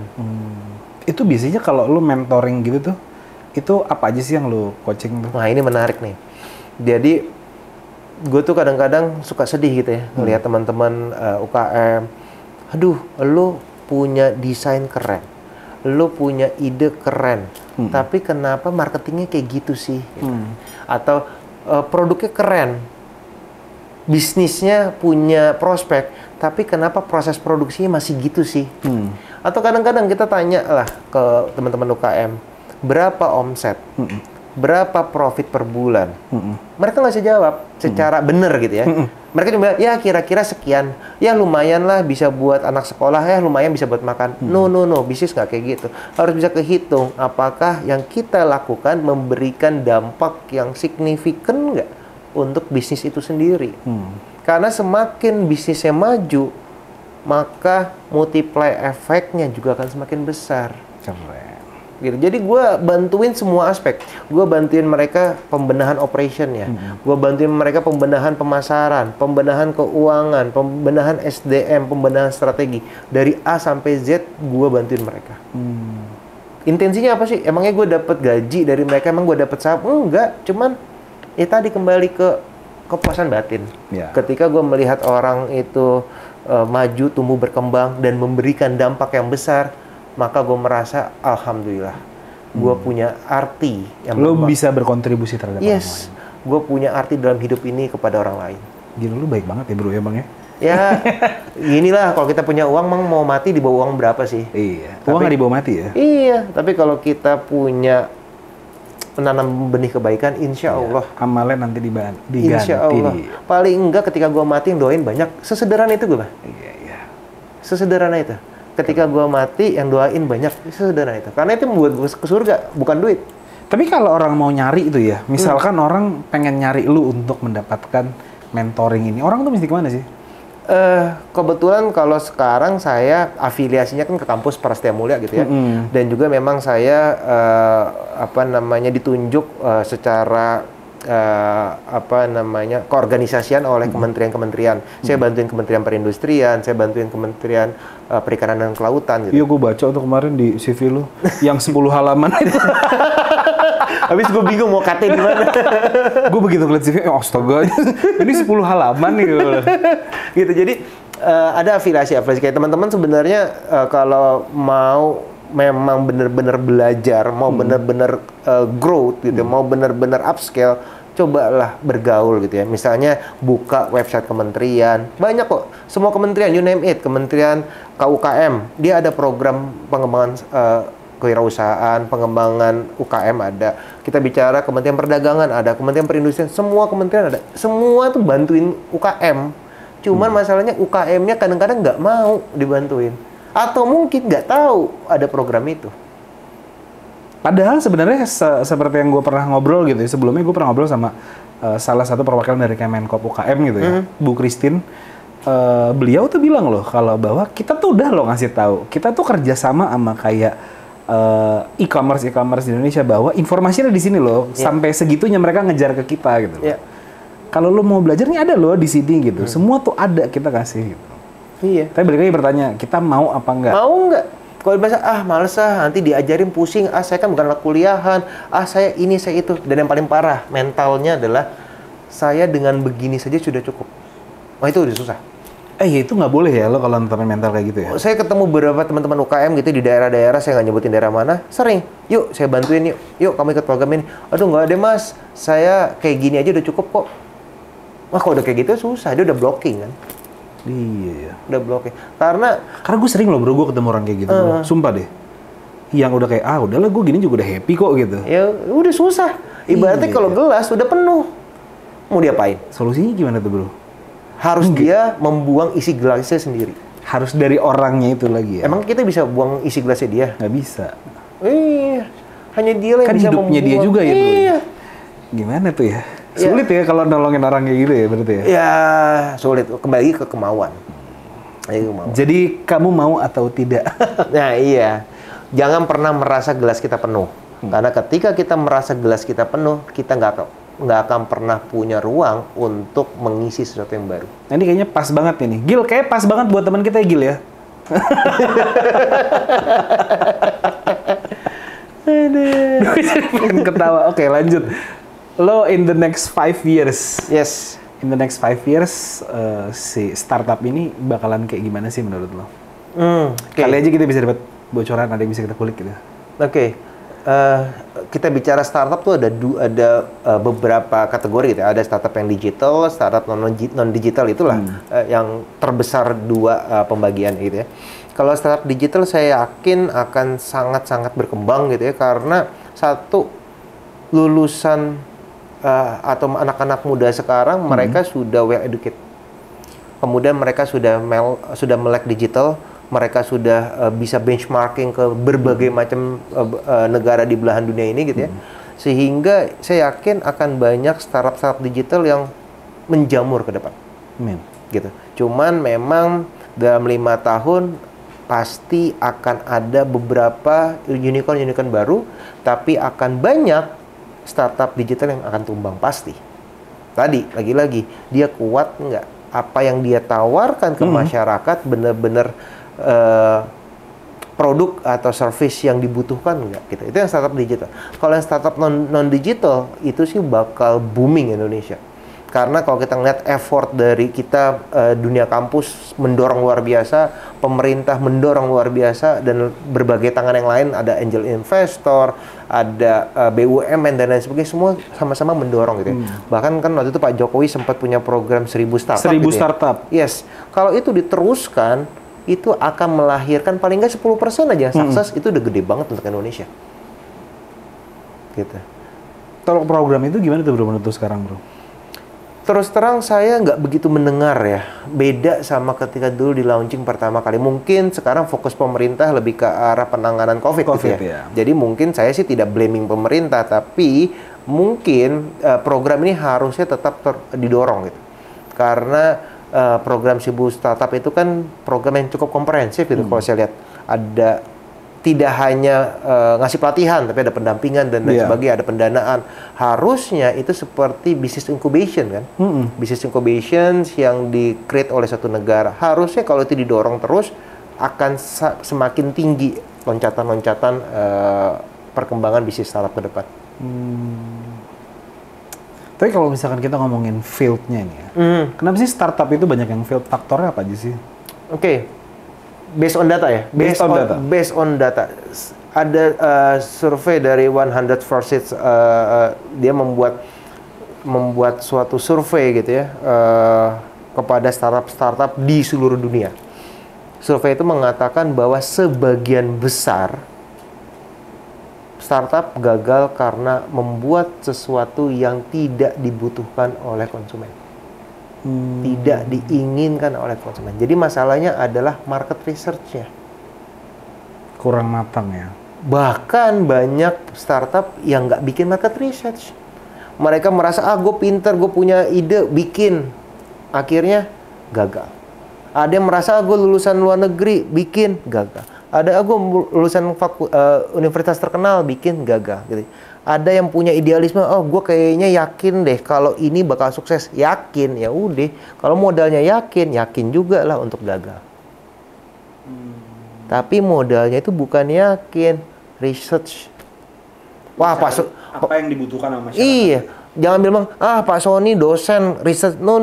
Itu biasanya kalau lu mentoring gitu tuh, itu apa aja sih yang lu coaching tuh? Nah ini menarik nih. Jadi gue tuh kadang-kadang suka sedih gitu ya ngelihat teman-teman UKM. Aduh, lu punya desain keren, lu punya ide keren, tapi kenapa marketingnya kayak gitu sih? Gitu. Atau produknya keren, bisnisnya punya prospek, tapi kenapa proses produksinya masih gitu sih? Atau kadang-kadang kita tanya lah ke teman-teman UKM, berapa omset, berapa profit per bulan? Mereka nggak bisa jawab secara benar gitu ya. Mereka cuma ya kira-kira sekian, ya lumayan lah bisa buat anak sekolah, ya lumayan bisa buat makan. No, bisnis nggak kayak gitu. Harus bisa kehitung apakah yang kita lakukan memberikan dampak yang signifikan nggak untuk bisnis itu sendiri. Karena semakin bisnisnya maju, maka multiply efeknya juga akan semakin besar. Keren. Gitu. Jadi gue bantuin semua aspek. Gue bantuin mereka pembenahan operationnya. Gue bantuin mereka pembenahan pemasaran, pembenahan keuangan, pembenahan SDM, pembenahan strategi. Dari A sampai Z gue bantuin mereka. Intensinya apa sih? Emangnya gue dapat gaji dari mereka? Emang gue dapat saham? Enggak. Cuman ya tadi kembali ke kepuasan batin. Ketika gue melihat orang itu maju, tumbuh, berkembang dan memberikan dampak yang besar, maka gue merasa alhamdulillah gue punya arti yang bisa berkontribusi terhadap orang lain. Gue punya arti dalam hidup ini kepada orang lain. Gila, lu baik banget ya bro ya bang ya. Ya inilah kalau kita punya uang, mau mati dibawa uang berapa sih? Iya. Uang nggak dibawa mati ya? Iya. Tapi kalau kita punya menanam benih kebaikan, insya Allah amalnya nanti diganti. Insya Allah. Paling enggak ketika gue mati yang doain banyak. Sesederhana itu gue, Bang. Iya. Sesederhana itu. Ketika gue mati, yang doain banyak. Sederhana itu. Karena itu membuat gue ke surga, bukan duit. Tapi kalau orang mau nyari itu ya, misalkan orang pengen nyari lu untuk mendapatkan mentoring ini, orang tuh mesti kemana sih? Kebetulan kalau sekarang saya afiliasinya kan ke kampus Prasetya Mulia gitu ya. Dan juga memang saya ditunjuk secara keorganisasian oleh kementerian-kementerian. Saya bantuin Kementerian Perindustrian, saya bantuin Kementerian Perikanan dan Kelautan gitu. Iya, gue baca tuh kemarin di CV lu yang 10 halaman itu. Habis gue bingung mau kate di mana. Gue begitu ngeliat CV, astaga, ini 10 halaman nih. Gitu, jadi ada afiliasi kayak teman-teman sebenarnya kalau mau memang benar-benar belajar, mau benar-benar growth gitu, mau benar-benar upscale, cobalah bergaul gitu ya. Misalnya buka website kementerian, banyak kok. Semua kementerian, you name it, kementerian KUKM, dia ada program pengembangan kewirausahaan, pengembangan UKM ada. Kita bicara Kementerian Perdagangan ada, Kementerian Perindustrian, semua kementerian ada. Semua tuh bantuin UKM. Cuman masalahnya UKM-nya kadang-kadang nggak mau dibantuin. Atau mungkin nggak tahu ada program itu. Padahal sebenarnya seperti yang gue pernah ngobrol gitu ya, sebelumnya gue pernah ngobrol sama salah satu perwakilan dari Kemenkop UKM gitu ya, Bu Christine. Beliau tuh bilang loh kalau bahwa kita tuh udah loh ngasih tahu, kita tuh kerjasama sama kayak e-commerce di Indonesia bahwa informasinya di sini loh, sampai segitunya mereka ngejar ke kita gitu. Kalau lo mau belajar nih ada loh di sini gitu, semua tuh ada kita kasih gitu. Iya. Tapi balik lagi bertanya, kita mau apa enggak? Mau enggak? Kalau biasa, males nanti diajarin pusing, saya kan bukan anak kuliahan, saya ini, saya itu. Dan yang paling parah, mentalnya adalah, saya dengan begini saja sudah cukup. Itu udah susah. Ya itu nggak boleh ya lo kalau nontonin mental kayak gitu ya? Saya ketemu beberapa teman-teman UKM gitu di daerah-daerah, saya nggak nyebutin daerah mana, sering, yuk saya bantuin yuk kamu ikut program ini. Aduh nggak ada mas, saya kayak gini aja udah cukup kok. Wah kalau udah kayak gitu susah, dia udah blocking kan. Iya. Udah blocking. Karena gue sering loh bro, gue ketemu orang kayak gitu bro. Sumpah deh. Yang udah kayak, udahlah gue gini juga udah happy kok gitu. ya udah susah. Ibaratnya kalau gelas udah penuh, mau diapain? Solusinya gimana tuh bro? Harus dia membuang isi gelasnya sendiri. Harus dari orangnya itu lagi ya? Emang kita bisa buang isi gelasnya dia? Nggak bisa. Iya, hanya dia lah yang Kan bisa hidupnya dia juga ya bro? Iya. Gimana tuh ya? Sulit ya kalau nolongin orang kayak gitu ya berarti ya? Ya, sulit. Kembali ke kemauan. Jadi kamu mau atau tidak? Nah iya, jangan pernah merasa gelas kita penuh. Karena ketika kita merasa gelas kita penuh, kita nggak akan pernah punya ruang untuk mengisi sesuatu yang baru. Nah, ini kayaknya pas banget ini. Gil, kayak pas banget buat teman kita ya, Gil ya. Aduh, jadi pengen ketawa. Oke, lanjut. Lo in the next 5 years. Yes. In the next 5 years, si startup ini bakalan kayak gimana sih menurut lo? Okay. Kali aja kita bisa dapat bocoran, ada yang bisa kita kulik gitu. Oke. Kita bicara startup tuh ada beberapa kategori gitu ya. Ada startup yang digital, startup non digital itulah yang terbesar dua pembagian gitu ya. Kalau startup digital saya yakin akan sangat-sangat berkembang gitu ya, karena satu, lulusan atau anak-anak muda sekarang mereka sudah well educated. Kemudian mereka sudah melek digital. Mereka sudah bisa benchmarking ke berbagai macam negara di belahan dunia ini gitu ya. Sehingga saya yakin akan banyak startup digital yang menjamur ke depan. Gitu. Cuman memang dalam 5 tahun pasti akan ada beberapa unicorn baru, tapi akan banyak startup digital yang akan tumbang pasti. Tadi lagi-lagi dia kuat nggak? Apa yang dia tawarkan ke masyarakat benar-benar produk atau service yang dibutuhkan nggak gitu. Itu yang startup digital. Kalau yang startup non digital itu sih bakal booming Indonesia. Karena kalau kita ngeliat effort dari kita, dunia kampus mendorong luar biasa, pemerintah mendorong luar biasa, dan berbagai tangan yang lain, ada angel investor, ada BUMN dan lain sebagainya, semua sama-sama mendorong gitu ya. Bahkan kan waktu itu Pak Jokowi sempat punya program 1000 startup. 1000 gitu startup. Ya. Yes. Kalau itu diteruskan, itu akan melahirkan paling nggak 10% aja yang sukses, itu udah gede banget untuk Indonesia. Gitu. Kalau program itu gimana tuh bro menurut sekarang bro? Terus terang saya nggak begitu mendengar ya. Beda sama ketika dulu di launching pertama kali. Mungkin sekarang fokus pemerintah lebih ke arah penanganan COVID gitu ya. Jadi mungkin saya sih tidak blaming pemerintah, tapi mungkin program ini harusnya tetap didorong gitu. Karena program 1000 startup itu kan program yang cukup komprehensif gitu. Kalau saya lihat ada tidak hanya ngasih pelatihan, tapi ada pendampingan dan lain sebagainya, ada pendanaan. Harusnya itu seperti business incubation kan, business incubation yang di-create oleh satu negara. Harusnya kalau itu didorong terus, akan semakin tinggi loncatan-loncatan perkembangan bisnis startup ke depan. Tapi kalau misalkan kita ngomongin field-nya nih ya, kenapa sih startup itu banyak yang failed? Faktornya apa aja sih? Oke. Based on data ya? Based on data. Ada survei dari 100 Forces, dia membuat suatu survei gitu ya, kepada startup di seluruh dunia. Survei itu mengatakan bahwa sebagian besar startup gagal karena membuat sesuatu yang tidak dibutuhkan oleh konsumen. Tidak diinginkan oleh konsumen. Jadi masalahnya adalah market research-nya. Kurang matang ya. Bahkan banyak startup yang nggak bikin market research. Mereka merasa, gue pinter, gue punya ide, bikin. Akhirnya gagal. Ada yang merasa, gue lulusan luar negeri, bikin, gagal. Ada, gue lulusan universitas terkenal, bikin, gagal. Gitu. Ada yang punya idealisme, gue kayaknya yakin deh kalau ini bakal sukses. Yakin, ya udah. Kalau modalnya yakin juga lah untuk gagal. Tapi modalnya itu bukan yakin, research. Wah, apa yang dibutuhkan sama masyarakat? Iya, jangan bilang, Pak Sony dosen research. No.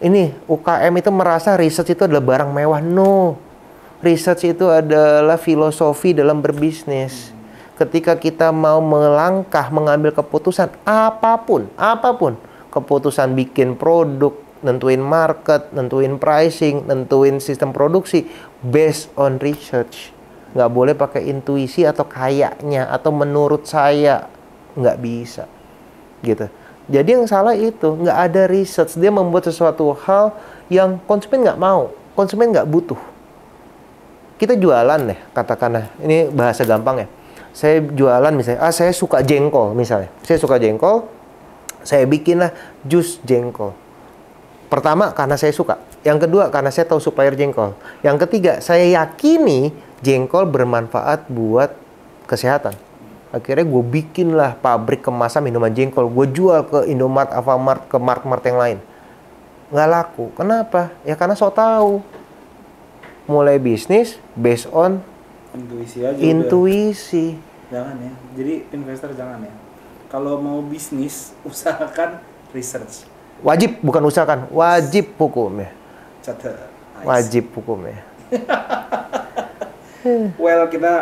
ini UKM itu merasa research itu adalah barang mewah. No. Research itu adalah filosofi dalam berbisnis. Ketika kita mau melangkah, mengambil keputusan apapun, keputusan bikin produk, nentuin market, nentuin pricing, nentuin sistem produksi, based on research. Nggak boleh pakai intuisi atau kayaknya, atau menurut saya. Nggak bisa. Gitu. Jadi yang salah itu, nggak ada research. Dia membuat sesuatu hal yang konsumen nggak mau, konsumen nggak butuh. Kita jualan deh, katakanlah, ini bahasa gampang ya. Saya jualan misalnya, saya suka jengkol misalnya. Saya suka jengkol, saya bikinlah jus jengkol. Pertama, karena saya suka. Yang kedua, karena saya tahu supplier jengkol. Yang ketiga, saya yakini jengkol bermanfaat buat kesehatan. Akhirnya gue bikinlah pabrik kemasan minuman jengkol. Gue jual ke Indomart, Alfamart, ke mart-mart yang lain. Nggak laku. Kenapa? Ya karena so tahu. Mulai bisnis based on Intuisi aja. intuisi. Jangan ya. Jadi investor jangan ya. Kalau mau bisnis, usahakan research. Wajib, bukan usahakan. Wajib hukumnya. Catat. Wajib hukumnya. Well, kita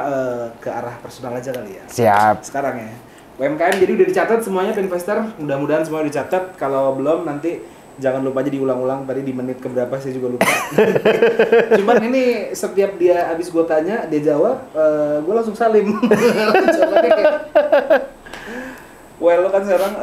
ke arah personal aja kali ya. Siap. Sekarang ya. UMKM jadi udah dicatat semuanya investor. Mudah-mudahan semua dicatat. Kalau belum nanti jangan lupa aja diulang-ulang. Tadi di menit keberapa saya juga lupa. Cuman ini setiap dia habis gue tanya, dia jawab, gue langsung salim. Coba deh kayak. Well, lo kan sekarang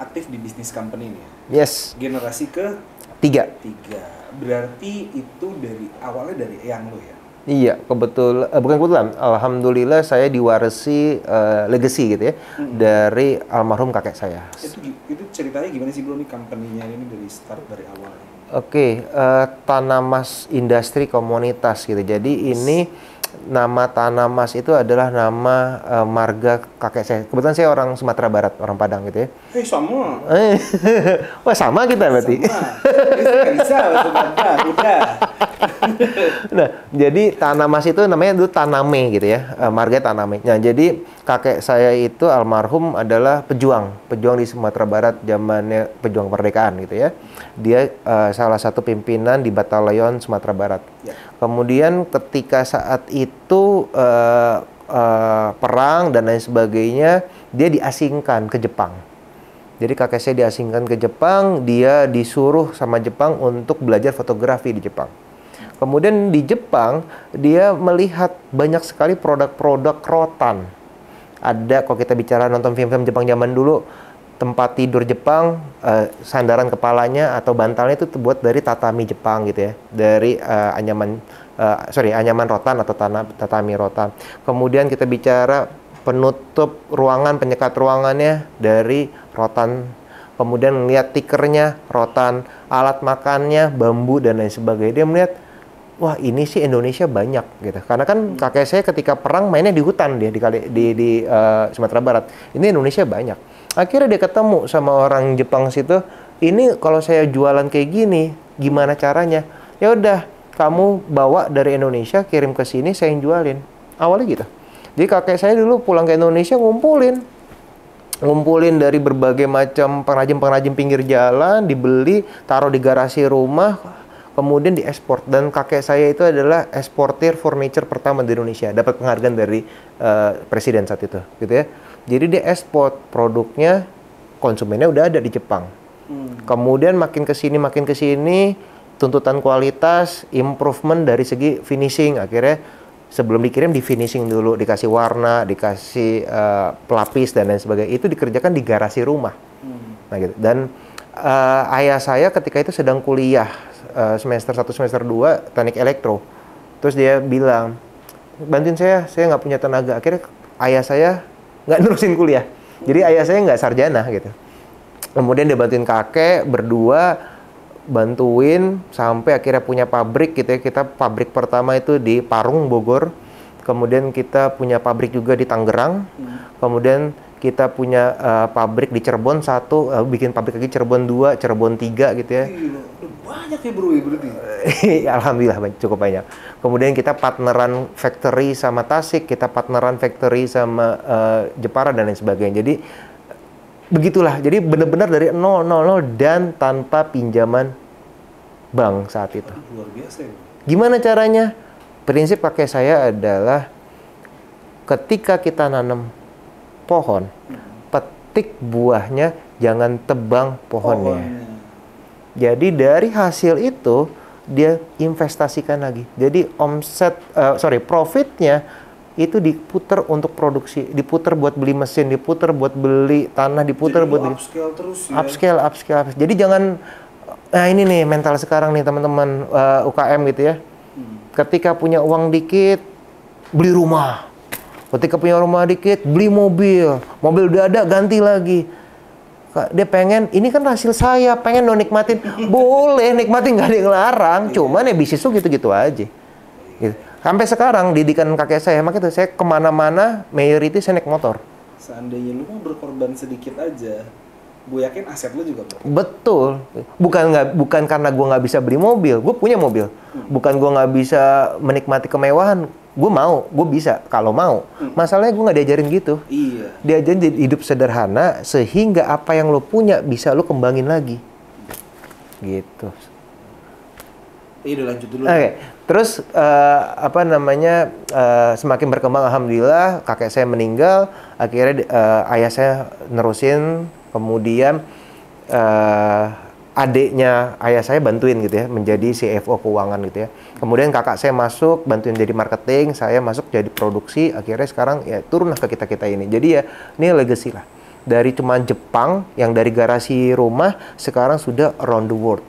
aktif di bisnis company nih. Yes. Generasi ke 3. 3. Berarti itu dari awalnya dari eyang lo ya? Iya, bukan kebetulan. Alhamdulillah saya diwarisi legacy gitu ya dari almarhum kakek saya. Itu ceritanya gimana sih bro nih company-nya ini dari start dari awal? Oke, Tanamas Industri Komunitas gitu. Jadi ini nama Tanamas itu adalah nama marga kakek saya. Kebetulan saya orang Sumatera Barat, orang Padang gitu ya. Sama. Wah sama kita berarti. Sama. Bisa, udah. Nah, jadi Tanamas itu namanya dulu Taname gitu ya, marga Taname. Nah, jadi kakek saya itu almarhum adalah pejuang di Sumatera Barat zamannya pejuang kemerdekaan gitu ya. Dia salah satu pimpinan di Batalion Sumatera Barat. Ya. Kemudian ketika saat itu perang dan lain sebagainya, dia diasingkan ke Jepang. Jadi kakek saya diasingkan ke Jepang, dia disuruh sama Jepang untuk belajar fotografi di Jepang. Kemudian di Jepang, dia melihat banyak sekali produk-produk rotan. Ada, kalau kita bicara nonton film-film Jepang zaman dulu, tempat tidur Jepang, sandaran kepalanya atau bantalnya itu terbuat dari tatami Jepang gitu ya. Dari anyaman rotan atau tatami rotan. Kemudian kita bicara penutup ruangan, penyekat ruangannya dari rotan. Kemudian melihat tikernya rotan, alat makannya bambu dan lain sebagainya. Dia melihat, wah ini sih Indonesia banyak gitu. Karena kan kakek saya ketika perang mainnya di hutan dia di Sumatera Barat. Ini Indonesia banyak. Akhirnya dia ketemu sama orang Jepang situ. Ini kalau saya jualan kayak gini, gimana caranya? Ya udah, kamu bawa dari Indonesia kirim ke sini, saya yang jualin. Awalnya gitu. Jadi kakek saya dulu pulang ke Indonesia ngumpulin dari berbagai macam pengrajin-pengrajin pinggir jalan, dibeli, taruh di garasi rumah, kemudian diekspor. Dan kakek saya itu adalah eksportir furniture pertama di Indonesia, dapat penghargaan dari presiden saat itu, gitu ya. Jadi dia ekspor produknya, konsumennya udah ada di Jepang. Kemudian makin ke sini, tuntutan kualitas, improvement dari segi finishing, akhirnya sebelum dikirim di finishing dulu, dikasih warna, dikasih pelapis dan lain sebagainya. Itu dikerjakan di garasi rumah. Nah gitu. Dan ayah saya ketika itu sedang kuliah semester 1, semester 2 teknik elektro. Terus dia bilang, bantuin saya nggak punya tenaga. Akhirnya ayah saya nggak nerusin kuliah. Jadi ayah saya nggak sarjana gitu. Kemudian dia bantuin kakek berdua, bantuin sampai akhirnya punya pabrik gitu ya. Kita pabrik pertama itu di Parung, Bogor. Kemudian kita punya pabrik juga di Tangerang. Kemudian kita punya pabrik di Cirebon 1, bikin pabrik lagi Cirebon 2, Cirebon 3 gitu ya. Gila, banyak ya bro ya berarti. Alhamdulillah cukup banyak. Kemudian kita partneran factory sama Tasik, kita partneran factory sama Jepara dan lain sebagainya. Jadi begitulah. Jadi benar-benar dari 000 dan tanpa pinjaman bank saat itu. Luar biasa ya. Gimana caranya? Prinsip kakek saya adalah ketika kita nanam pohon, petik buahnya, jangan tebang pohonnya. Jadi dari hasil itu dia investasikan lagi. Jadi profitnya itu diputar untuk produksi, diputar buat beli mesin, diputar buat beli tanah, diputar Jadi buat upscale terus ya. upscale. Jadi jangan, nah ini nih mental sekarang nih teman-teman UKM gitu ya. Ketika punya uang dikit, beli rumah. Ketika punya rumah dikit, beli mobil. Mobil udah ada, ganti lagi. Dia pengen, ini kan hasil saya, pengen dong nikmatin. Boleh nikmatin, nggak ada yang larang. Cuman ya bisnis tuh gitu-gitu aja. Gitu. Sampai sekarang didikan kakek saya, makanya tuh saya kemana-mana, mayority saya naik motor. Seandainya lu mau berkorban sedikit aja, gue yakin aset lu juga berkorban. Betul. Bukan karena gue nggak bisa beli mobil, gue punya mobil. Bukan gue nggak bisa menikmati kemewahan, gue bisa kalau mau. Masalahnya gue nggak diajarin gitu. Iya. Diajarin hidup sederhana sehingga apa yang lo punya bisa lo kembangin lagi. Gitu. Iya, udah lanjut dulu. Oke. Terus semakin berkembang, alhamdulillah kakek saya meninggal, akhirnya ayah saya nerusin, kemudian adiknya ayah saya bantuin gitu ya, menjadi CFO keuangan gitu ya. Kemudian kakak saya masuk, bantuin jadi marketing, saya masuk jadi produksi, akhirnya sekarang ya turunlah ke kita-kita ini. Jadi ya ini legacy lah. Dari cuma Jepang, yang dari garasi rumah, sekarang sudah around the world.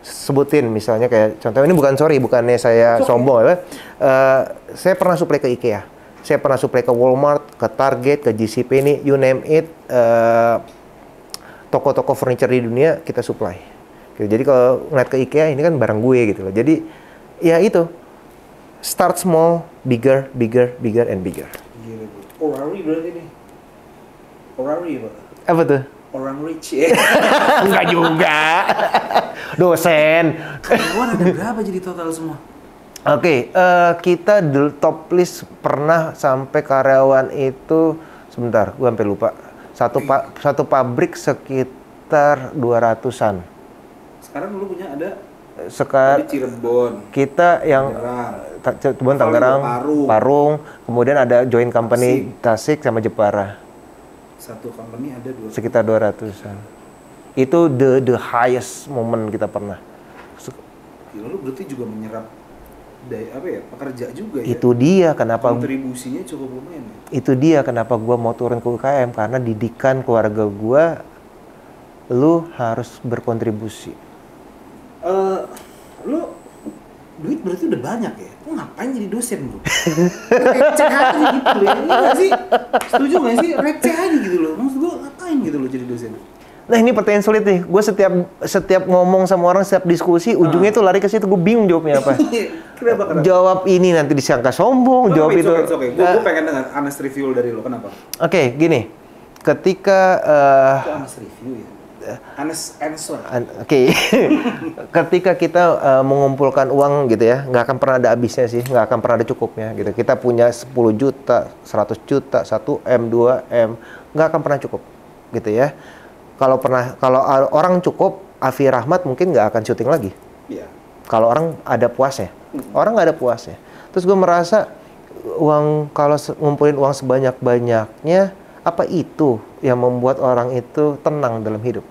Sebutin misalnya kayak contoh ini, bukannya saya sombong ya. Saya pernah supply ke IKEA, saya pernah supply ke Walmart, ke Target, ke JCPenney ini, you name it, toko-toko furniture di dunia kita supply. Gitu. Jadi kalau ngeliat ke IKEA ini kan barang gue gitu loh. Jadi ya itu, start small, bigger and bigger. Gila, bro. Orari berarti nih. Orari apa? Apa tuh? Orang rich ya. Enggak juga. Dosen. Karyawan ada berapa jadi total semua? Oke, kita top list pernah sampai karyawan itu, sebentar, gue sampai lupa. Satu pabrik sekitar 200-an. Sekarang lu punya ada Sekarang Cirebon. kita yang Cirebon, Tangerang, Parung, kemudian ada joint company Tasik sama Jepara. Satu company ada Sekitar 200-an. Itu the highest moment kita pernah. Gila, lu berarti juga menyerap pekerja juga ya. Itu dia kenapa kontribusinya cukup lumayan ya? Itu dia kenapa gua mau turun ke UKM, karena didikan keluarga gua, lu harus berkontribusi. Lu duit berarti udah banyak ya? Lu ngapain jadi dosen, bro? Receh aja gitu ya, ini gak sih? Setuju gak sih? Receh aja gitu loh. Maksud gua ngapain gitu loh jadi dosen? Nah ini pertanyaan sulit nih. Gue setiap ngomong sama orang, setiap diskusi, ujungnya tuh lari ke situ. Gue bingung jawabnya apa. Kenapa? Jawab ini nanti disangka sombong. Jawab itu. Oke. Gue pengen dengar honest review dari lo. Kenapa? Oke, gini. Ketika honest review ya. Honest answer. Oke. Ketika kita mengumpulkan uang gitu ya, nggak akan pernah ada habisnya sih, nggak akan pernah ada cukupnya gitu. Kita punya 10 juta, 100 juta, 1M, 2M, nggak akan pernah cukup gitu ya. Kalau orang cukup, Afi Rahmat mungkin nggak akan syuting lagi. Iya. Kalau orang ada puasnya, orang nggak ada puasnya. Terus gue merasa kalau ngumpulin uang sebanyak-banyaknya, apa itu yang membuat orang itu tenang dalam hidup?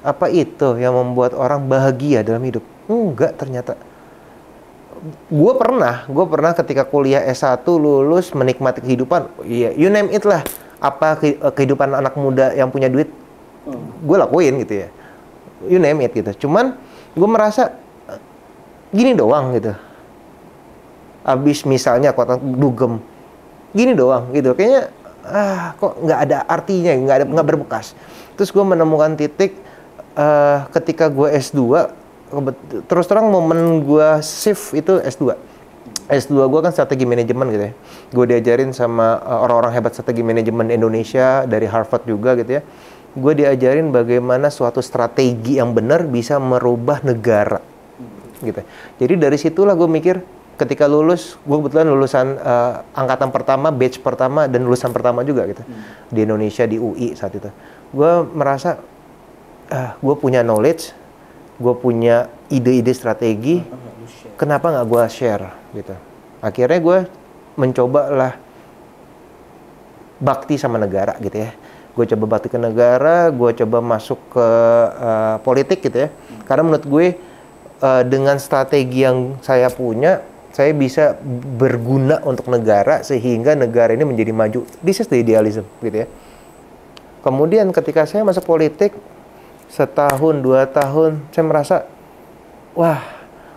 Apa itu yang membuat orang bahagia dalam hidup? Enggak, ternyata. Gue pernah ketika kuliah S1 lulus menikmati kehidupan, you name it lah. Apa kehidupan anak muda yang punya duit, gue lakuin gitu ya. You name it gitu. Cuman gue merasa gini doang gitu. Abis misalnya kota dugem, gini doang gitu. Kayaknya kok nggak ada artinya, nggak berbekas. Terus gue menemukan titik ketika gue S2, terus terang momen gue shift itu S2. S2 gue kan strategi manajemen gitu ya. Gue diajarin sama orang-orang hebat strategi manajemen Indonesia dari Harvard juga gitu ya. Gue diajarin bagaimana suatu strategi yang benar bisa merubah negara gitu. Jadi dari situlah gue mikir, ketika lulus, gue kebetulan lulusan angkatan pertama, batch pertama, dan lulusan pertama juga gitu. Di Indonesia, di UI saat itu. Gue merasa, gue punya knowledge, gue punya ide-ide strategi, kenapa nggak gue share gitu. Akhirnya gue mencoba lah bakti sama negara gitu ya. Gue coba bakti ke negara, gue coba masuk ke politik gitu ya. Karena menurut gue dengan strategi yang saya punya, saya bisa berguna untuk negara sehingga negara ini menjadi maju. This is the idealism gitu ya. Kemudian ketika saya masuk politik, setahun, 2 tahun, saya merasa, wah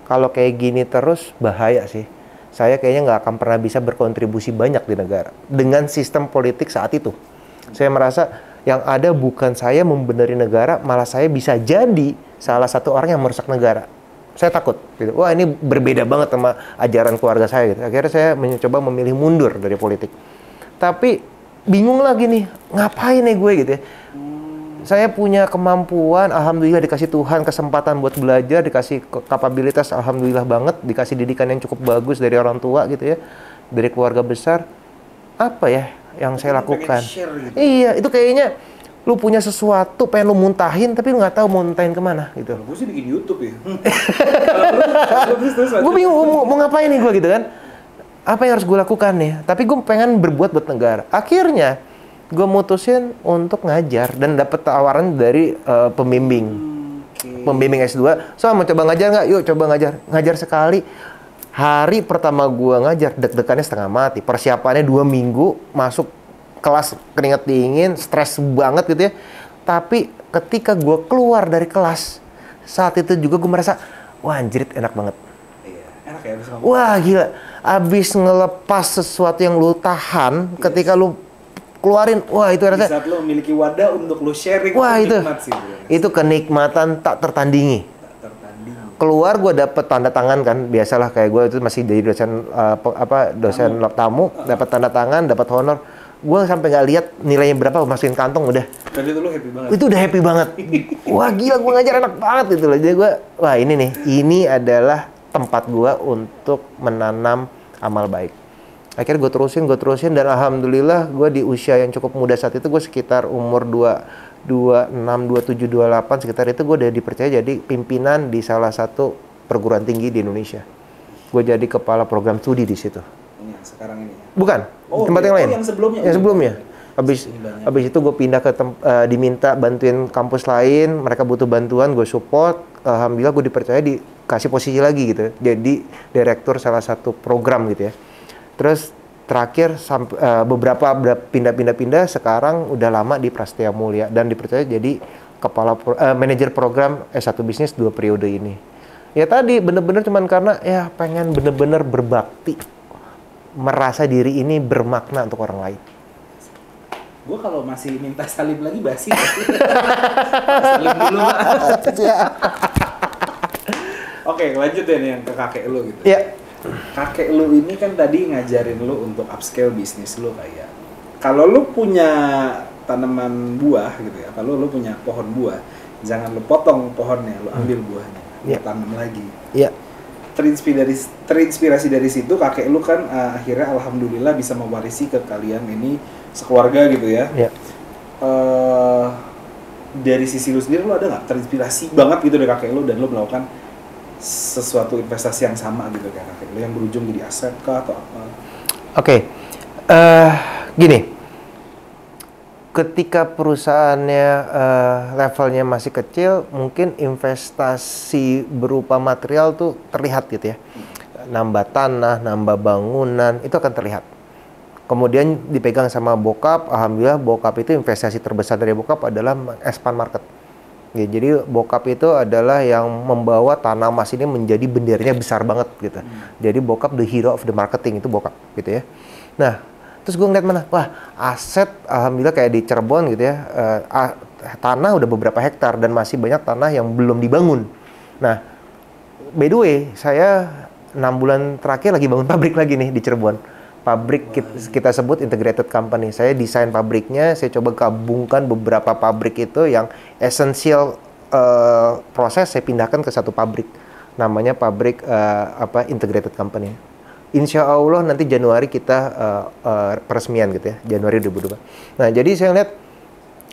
kalau kayak gini terus bahaya sih. Saya kayaknya nggak akan pernah bisa berkontribusi banyak di negara dengan sistem politik saat itu. Saya merasa yang ada bukan saya membenahi negara, malah saya bisa jadi salah satu orang yang merusak negara. Saya takut. Gitu. Wah ini berbeda banget sama ajaran keluarga saya. Gitu. Akhirnya saya mencoba memilih mundur dari politik. Tapi bingung lagi nih, ngapain nih gue gitu ya. Saya punya kemampuan, alhamdulillah dikasih Tuhan kesempatan buat belajar, dikasih kapabilitas, alhamdulillah banget, dikasih didikan yang cukup bagus dari orang tua gitu ya, dari keluarga besar. Apa ya yang saya lakukan? Gitu. Iya, itu kayaknya lu punya sesuatu, pengen lu muntahin, tapi lu nggak tahu mau muntahin kemana gitu. Kalau gue sih bikin YouTube ya. Gue bingung mau ngapain nih gue gitu kan? Apa yang harus gue lakukan nih? Tapi gue pengen berbuat buat negara. Akhirnya gue mutusin untuk ngajar dan dapet tawaran dari pembimbing. Pembimbing S2. So, mau coba ngajar nggak? Yuk coba ngajar. Ngajar sekali. Hari pertama gue ngajar, deg-degannya setengah mati. Persiapannya 2 minggu, masuk kelas keringat dingin, stres banget gitu ya. Tapi ketika gue keluar dari kelas, saat itu juga gue merasa, wah anjrit enak banget. Iya, enak ya. Wah gila, abis ngelepas sesuatu yang lu tahan, ketika lu keluarin, wah itu Di saat lo memiliki wadah untuk lo sharing, wah itu nikmat sih, itu kenikmatan tak tertandingi. Keluar gue dapet tanda tangan kan, biasalah kayak gue itu masih jadi dosen dosen tamu, dapat tanda tangan, dapat honor. Gue sampai nggak lihat nilainya berapa, masukin kantong udah. Tadi itu lo happy banget. Itu udah happy banget. Wah gila, gue ngajar enak banget gitu loh. Jadi gue, wah ini nih, ini adalah tempat gue untuk menanam amal baik. Akhirnya gue terusin dan alhamdulillah gue di usia yang cukup muda saat itu, gue sekitar umur 26, 27, 28 sekitar itu gue udah dipercaya jadi pimpinan di salah satu perguruan tinggi di Indonesia. Gue jadi kepala program studi di situ. Ini yang sekarang ini. Bukan, tempat yang lain. Yang sebelumnya. Yang sebelumnya. Habis itu gue pindah ke diminta bantuin kampus lain, mereka butuh bantuan, gue support. Alhamdulillah gue dipercaya dikasih posisi lagi gitu. Jadi direktur salah satu program gitu ya. Terus terakhir beberapa pindah-pindah sekarang udah lama di Prasetya Mulia dan dipercaya jadi kepala manajer program S1 bisnis 2 periode ini. Ya tadi bener-bener cuman karena ya pengen bener-bener berbakti, merasa diri ini bermakna untuk orang lain. Gue kalau masih minta salim lagi basi. Salim dulu Pak. Oke, lanjut deh nih yang ke kakek lu gitu. Iya. Kakek lu ini kan tadi ngajarin lu untuk upscale bisnis lu kayak. Kalau lu punya tanaman buah gitu ya, kalau lu punya pohon buah, jangan lu potong pohonnya, lu ambil buahnya, lu tanam lagi. Iya. Terinspirasi dari situ kakek lu kan akhirnya alhamdulillah bisa mewarisi ke kalian ini sekeluarga gitu ya. Iya. Dari sisi lu sendiri lu ada nggak terinspirasi banget gitu dari kakek lu dan lu melakukan sesuatu investasi yang sama gitu kayak kakek lu yang berujung jadi aset kah atau apa? Oke. Gini. Ketika perusahaannya levelnya masih kecil, mungkin investasi berupa material tuh terlihat gitu ya. Nambah tanah, nambah bangunan, itu akan terlihat. Kemudian dipegang sama bokap, alhamdulillah bokap itu investasi terbesar dari bokap adalah expand market. Ya, jadi bokap itu adalah yang membawa tanah emas ini menjadi benderanya besar banget gitu. Jadi bokap the hero of the marketing itu bokap gitu ya. Nah, terus gue ngeliat mana? Wah, aset alhamdulillah kayak di Cirebon gitu ya. Tanah udah beberapa hektar dan masih banyak tanah yang belum dibangun. Nah, by the way, saya 6 bulan terakhir lagi bangun pabrik lagi nih di Cirebon. Pabrik kita sebut integrated company. Saya desain pabriknya, saya coba gabungkan beberapa pabrik itu yang esensial proses saya pindahkan ke satu pabrik. Namanya pabrik integrated company. insya Allah nanti Januari kita peresmian gitu ya, Januari 2022. Nah, jadi saya lihat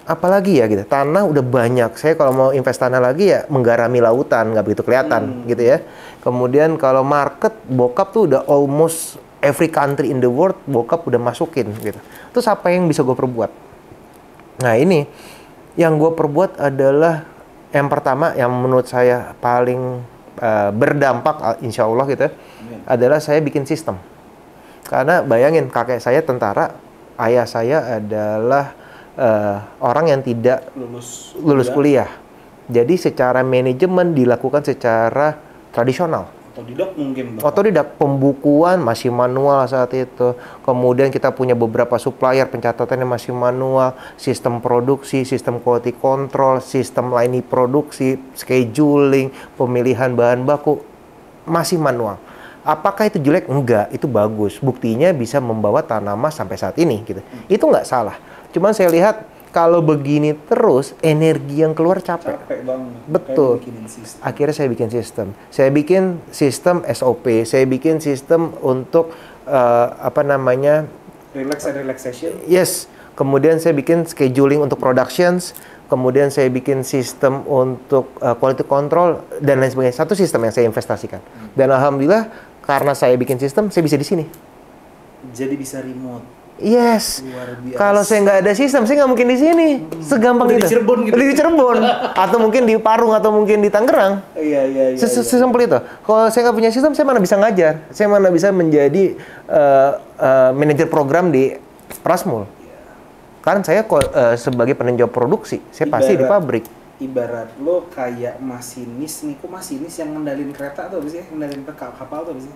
apalagi ya gitu, tanah udah banyak. Saya kalau mau invest tanah lagi ya menggarami lautan, nggak begitu kelihatan gitu ya. Kemudian kalau market, bokap tuh udah almost every country in the world, bokap udah masukin gitu. Terus apa yang bisa gue perbuat? Nah ini, yang gue perbuat adalah yang pertama yang menurut saya paling berdampak insya Allah gitu ya, adalah saya bikin sistem. Karena bayangin kakek saya tentara, ayah saya adalah orang yang tidak lulus kuliah. Jadi secara manajemen dilakukan secara tradisional. Otodidak mungkin. Otodidak, pembukuan masih manual saat itu. Kemudian kita punya beberapa supplier, pencatatannya masih manual. Sistem produksi, sistem quality control, sistem line produksi, scheduling, pemilihan bahan baku masih manual. Apakah itu jelek? Enggak, itu bagus. Buktinya bisa membawa Tanah Mas sampai saat ini gitu. Itu nggak salah. Cuman saya lihat kalau begini terus, energi yang keluar capek. Capek banget. Betul. Akhirnya saya bikin sistem. Saya bikin sistem SOP. Saya bikin sistem untuk Relax and relaxation. Yes. Kemudian saya bikin scheduling untuk productions. Kemudian saya bikin sistem untuk quality control dan lain sebagainya. Satu sistem yang saya investasikan. Dan alhamdulillah karena saya bikin sistem, saya bisa di sini. Jadi bisa remote. Yes. Luar biasa. Kalau saya nggak ada sistem, saya nggak mungkin di sini. Segampang Udah itu. di Cirebon gitu. Udah di Cirebon. Atau mungkin di Parung, atau mungkin di Tangerang. Iya. Sesimpel itu. Kalau saya nggak punya sistem, saya mana bisa ngajar. Saya mana bisa menjadi manajer program di Prasmul. Kan saya sebagai peninjau produksi, saya pasti di pabrik. Ibarat lo kayak masinis nih, kok masinis yang ngendalin kereta atau apa sih? Ngendalin kapal atau apa sih?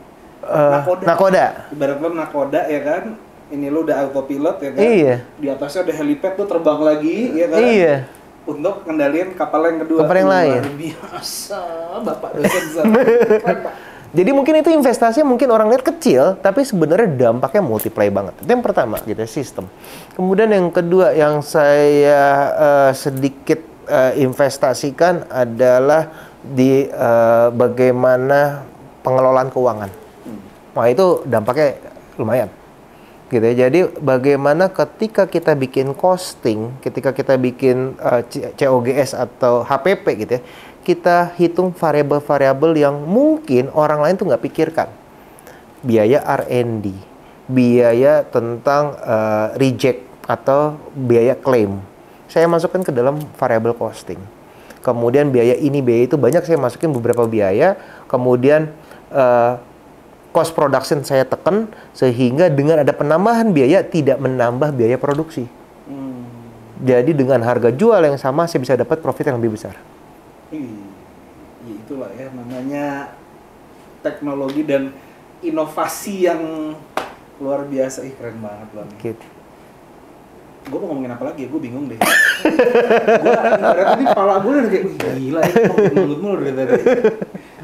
Nakoda. Ibarat lo nakoda ya kan? Ini lo udah autopilot ya kan? Iya. Di atasnya ada helipad tuh terbang lagi ya kan? Iya. Untuk ngendalin kapal yang kedua. Kapal yang lain. Luar biasa, Bapak dosen. Keren, Pak. Jadi mungkin itu investasinya mungkin orang lihat kecil, tapi sebenarnya dampaknya multiply banget. Itu yang pertama gitu ya, sistem. Kemudian yang kedua yang saya sedikit investasikan adalah di bagaimana pengelolaan keuangan. Wah itu dampaknya lumayan. Gitu ya. Jadi bagaimana ketika kita bikin costing, ketika kita bikin COGS atau HPP gitu ya, kita hitung variabel-variabel yang mungkin orang lain tuh nggak pikirkan. Biaya R&D, biaya tentang reject atau biaya claim. Saya masukkan ke dalam variabel costing. Kemudian biaya ini, biaya itu banyak saya masukin beberapa biaya. Kemudian cost production saya tekan sehingga dengan ada penambahan biaya tidak menambah biaya produksi. Jadi dengan harga jual yang sama saya bisa dapat profit yang lebih besar. Ya itulah ya namanya teknologi dan inovasi yang luar biasa. Keren banget Bang. Gitu. Gue mau ngomongin apa lagi ya? Gue bingung deh. Gue tadi kepala gue udah kayak gila ya, mulut mulu dari tadi.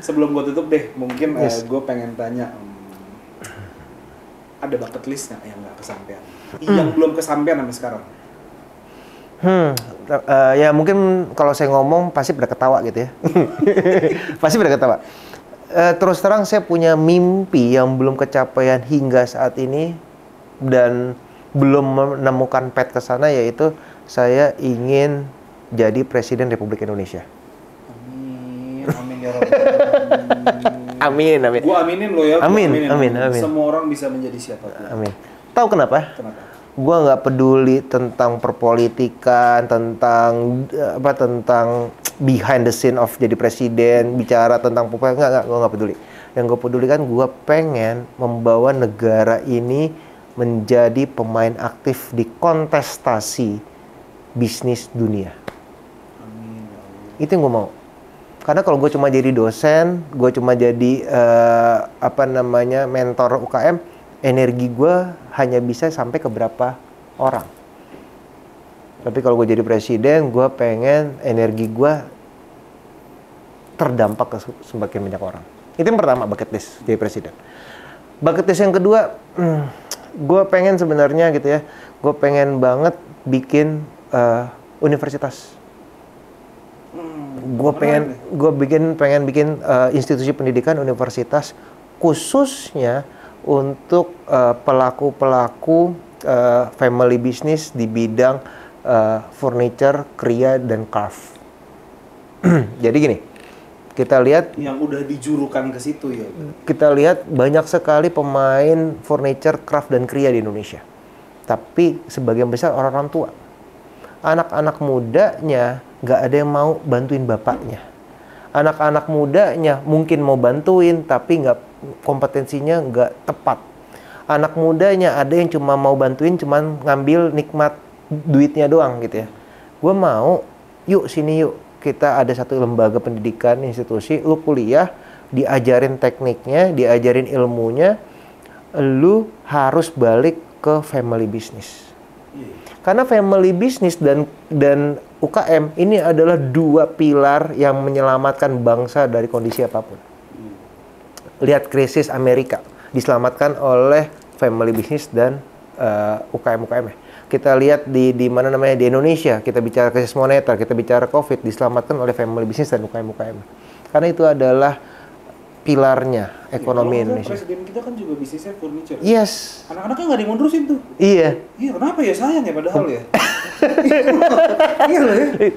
Sebelum gue tutup deh, mungkin gue pengen tanya, ada bucket list nggak yang nggak kesampaian? Yang belum kesampaian sampai sekarang? Ya mungkin kalau saya ngomong pasti pada ketawa gitu ya. Pasti pada ketawa. Terus terang saya punya mimpi yang belum kecapaian hingga saat ini dan belum menemukan path ke sana, yaitu saya ingin jadi Presiden Republik Indonesia. Amin ya Rabbal Amin, amin. Gua aminin lo ya. Amin. Semua orang bisa menjadi siapapun. Amin. Tahu kenapa? Kenapa? Gua nggak peduli tentang perpolitikan, tentang tentang behind the scene of jadi presiden, bicara tentang nggak, gua nggak peduli. Yang gue peduli kan gua pengen membawa negara ini menjadi pemain aktif di kontestasi bisnis dunia. Amin. Itu yang gue mau. Karena kalau gue cuma jadi dosen, gue cuma jadi mentor UKM, energi gue hanya bisa sampai ke berapa orang. Tapi kalau gue jadi presiden, gue pengen energi gue terdampak ke semakin banyak orang. Itu yang pertama, bucket list jadi presiden. Bucket list yang kedua, gue pengen sebenarnya gitu ya, gue pengen banget bikin universitas. Gue pengen bikin institusi pendidikan universitas khususnya untuk pelaku-pelaku family business di bidang furniture, kriya, dan craft. Jadi gini, kita lihat Yang udah dijurukan ke situ ya. kita lihat banyak sekali pemain furniture, craft, dan kriya di Indonesia. Tapi sebagian besar orang-orang tua. Anak-anak mudanya nggak ada yang mau bantuin bapaknya. Anak-anak mudanya mungkin mau bantuin, tapi kompetensinya nggak tepat. Anak mudanya ada yang cuma mau bantuin, cuman ngambil nikmat duitnya doang gitu ya. Gue mau, yuk sini yuk. Kita ada satu lembaga pendidikan, institusi, lu kuliah, diajarin tekniknya, diajarin ilmunya, lu harus balik ke family business. Karena family business dan UKM ini adalah dua pilar yang menyelamatkan bangsa dari kondisi apapun. Lihat krisis Amerika, diselamatkan oleh family business dan UKM-UKM. Kita lihat di mana namanya di Indonesia, kita bicara krisis moneter, kita bicara COVID, diselamatkan oleh family business dan UKM-UKM. Karena itu adalah pilarnya ekonomi Indonesia. Presiden kita kan juga bisnisnya furniture. Yes. Anak-anaknya nggak ada yang mau nerusin tuh. Iya. Iya, kenapa ya, sayang ya padahal ya. Iya loh ya.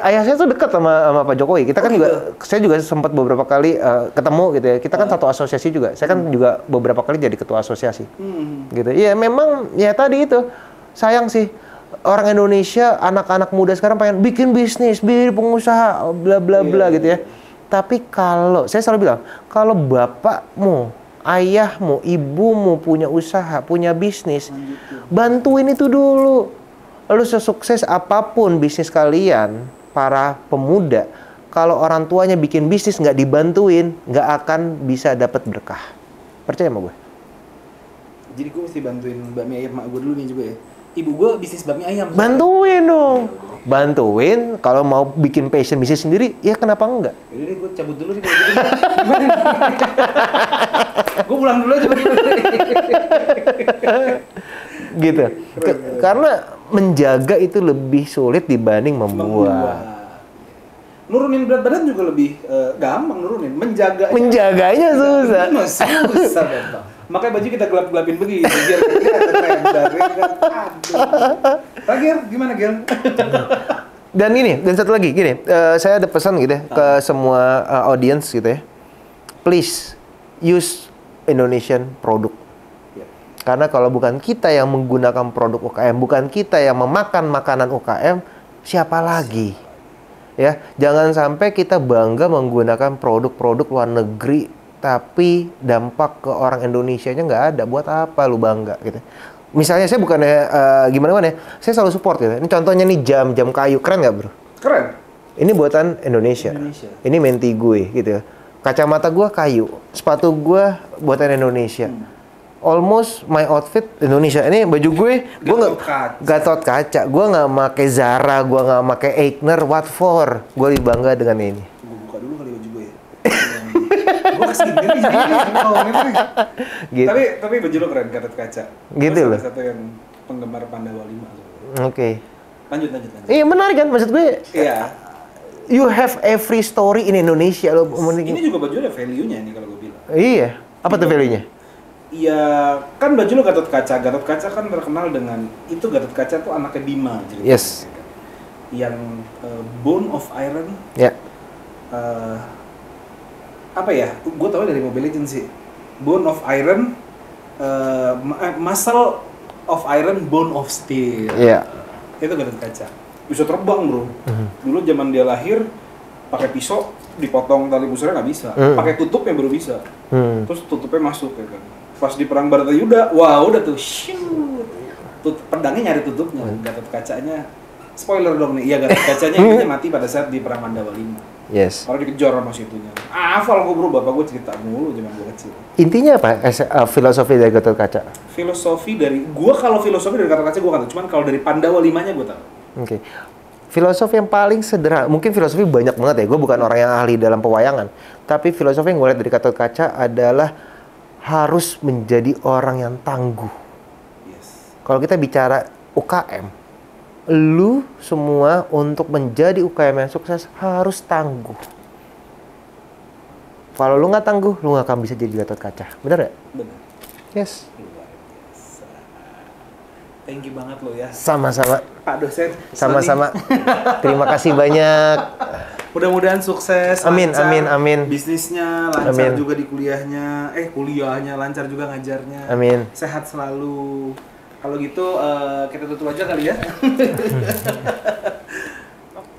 Ayah saya tuh dekat sama Pak Jokowi. Kita kan juga, saya juga sempat beberapa kali ketemu gitu ya. Kita kan satu asosiasi juga. Saya kan juga beberapa kali jadi ketua asosiasi. Gitu. Iya, memang ya tadi itu. Sayang sih orang Indonesia, anak-anak muda sekarang pengen bikin bisnis, bikin pengusaha, bla bla bla gitu ya. Tapi kalau saya selalu bilang, kalau bapakmu, ayahmu, ibumu punya usaha, punya bisnis, bantuin itu dulu. Lalu sesukses apapun bisnis kalian, para pemuda, kalau orang tuanya bikin bisnis nggak dibantuin, nggak akan bisa dapat berkah. Percaya sama gue? Jadi gue mesti bantuin bakmi ayam mak gue dulu nih juga ya. Ibu gue bisnis bakmi ayam. Bantuin dong. Bantuin, kalau mau bikin passion bisnis sendiri, ya kenapa enggak? Yaudah deh, gue cabut dulu nih kalau gitu. Gimana? Gue pulang dulu aja. Gitu. Karena menjaga itu lebih sulit dibanding membuat. Nurunin berat badan juga lebih gampang nurunin. Menjaganya susah. Susah Bang. Makanya baju kita gelap-gelapin begini biar kelihatan lebar. Terakhir gimana Gil? Dan satu lagi gini, saya ada pesan gitu ya ke semua audience gitu ya. Please use Indonesian produk. Karena kalau bukan kita yang menggunakan produk UKM, bukan kita yang memakan makanan UKM, siapa lagi? Ya, jangan sampai kita bangga menggunakan produk-produk luar negeri, tapi dampak ke orang Indonesianya nggak ada. Buat apa lu bangga gitu? Misalnya saya bukannya gimana ya, saya selalu support gitu. Ini contohnya nih jam kayu, keren nggak bro? Keren. Ini buatan Indonesia. Ini menti gue gitu. Kacamata gue kayu, sepatu gue buatan Indonesia. Almost my outfit Indonesia. Ini baju gue nggak Gatot Kaca. Gue nggak pakai Zara, gue nggak pakai Eigner. What for? Gue lebih bangga dengan ini. Gue buka dulu kali baju gue ya. Gue kesini nih. Gitu. Tapi baju lo keren, Gatot Kaca. Gitu loh. Salah satu yang penggemar Pandawa 5. Oke. Lanjut. Iya menarik kan, maksud gue. Iya. You have every story in Indonesia lo. Ini juga baju ada value-nya nih kalau gue bilang. Iya. Apa tuh value-nya? Iya, kan baju lo Gatot Kaca. Gatot Kaca kan terkenal dengan itu. Gatot Kaca tuh anaknya Bima ceritanya. Yes. Yang Bone of Iron. Ya. Apa ya? Gue tau dari Mobile Legends sih. Bone of Iron, Muscle of Iron, Bone of Steel. Iya. Itu Gatot Kaca. Bisa terbang bro. Dulu zaman dia lahir pakai pisau dipotong tali pusarnya nggak bisa. Pakai tutup yang baru bisa. Terus tutupnya masuk ya kan. Pas di perang Baratayuda, wah udah tuh shoot. Pedangnya nyari tutupnya. Gatot Kacanya, spoiler dong nih, iya Gatot Kacanya intinya mati pada saat di perang Pandawa 5. Yes. Kalau dikejar sama situnya. Hafal gue bro, bapak gue cerita mulu zaman gue kecil. Intinya apa? Filosofi dari Gatot Kaca? Filosofi dari, kalau filosofi dari Gatot Kaca gue kan tahu. Cuman kalau dari Pandawa 5-nya gue tahu. Oke. Filosofi yang paling sederhana, mungkin filosofi banyak banget ya. Gue bukan orang yang ahli dalam pewayangan. Tapi filosofi yang gue lihat dari Gatot Kaca adalah harus menjadi orang yang tangguh. Yes. Kalau kita bicara UKM, lu semua untuk menjadi UKM yang sukses harus tangguh. Kalau lu nggak tangguh, lu nggak akan bisa jadi Gatot Kaca. Bener nggak? Benar. Yes. Luar biasa. Thank you banget lo ya. Sama-sama. Pak dosen. Sama-sama. Terima kasih banyak. Mudah-mudahan sukses. Amin, lancar amin, amin. Bisnisnya lancar Amin. juga di kuliahnya. Kuliahnya lancar juga ngajarnya. Amin. Sehat selalu. Kalau gitu kita tutup aja kali ya.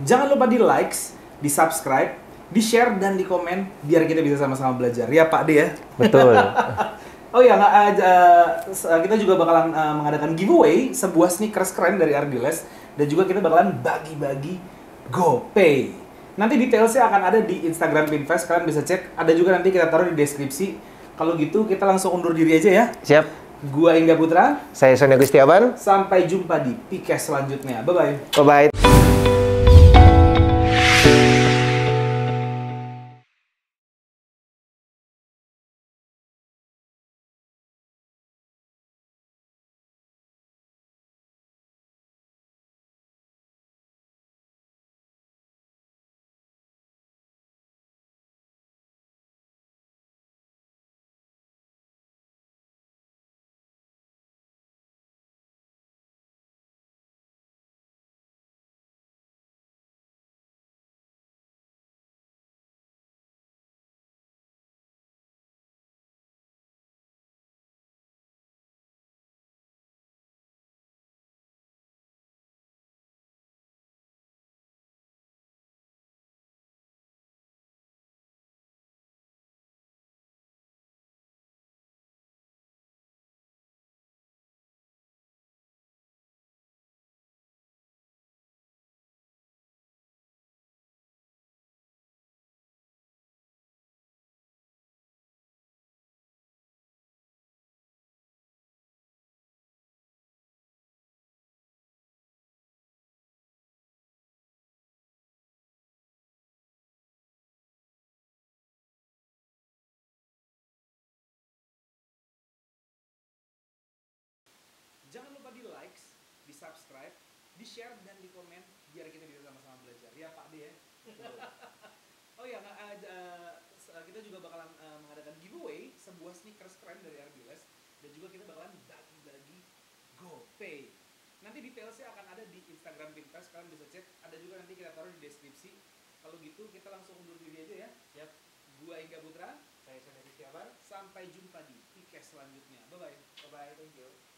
Jangan lupa di likes, di subscribe, di share dan di komen biar kita bisa sama-sama belajar. Ya Pak D ya. Betul. Oh ya, kita juga bakalan mengadakan giveaway sebuah sneakers keren dari Ardiles dan juga kita bakalan bagi-bagi GoPay. Nanti detailsnya akan ada di Instagram Pinvest, kalian bisa cek. Ada juga nanti kita taruh di deskripsi. Kalau gitu kita langsung undur diri aja ya. Siap. Gua Ingga Putra. Saya Sony Agustiawan. Sampai jumpa di Pikes selanjutnya. Bye-bye. Bye-bye. Jangan lupa di likes, di subscribe, di share dan di komen biar kita bisa sama-sama belajar. Ya Pak D ya. Oh ya, kita juga bakalan mengadakan giveaway sebuah sneakers keren dari Ardiles dan juga kita bakalan bagi-bagi GoPay. Nanti detailsnya akan ada di Instagram Pinvest, kalian bisa cek. Ada juga nanti kita taruh di deskripsi. Kalau gitu kita langsung undur diri aja ya. Yap. Gua Ingga Putra. Saya Sony Agustiawan. Sampai jumpa di Pikes selanjutnya. Bye-bye. Bye-bye. Thank you.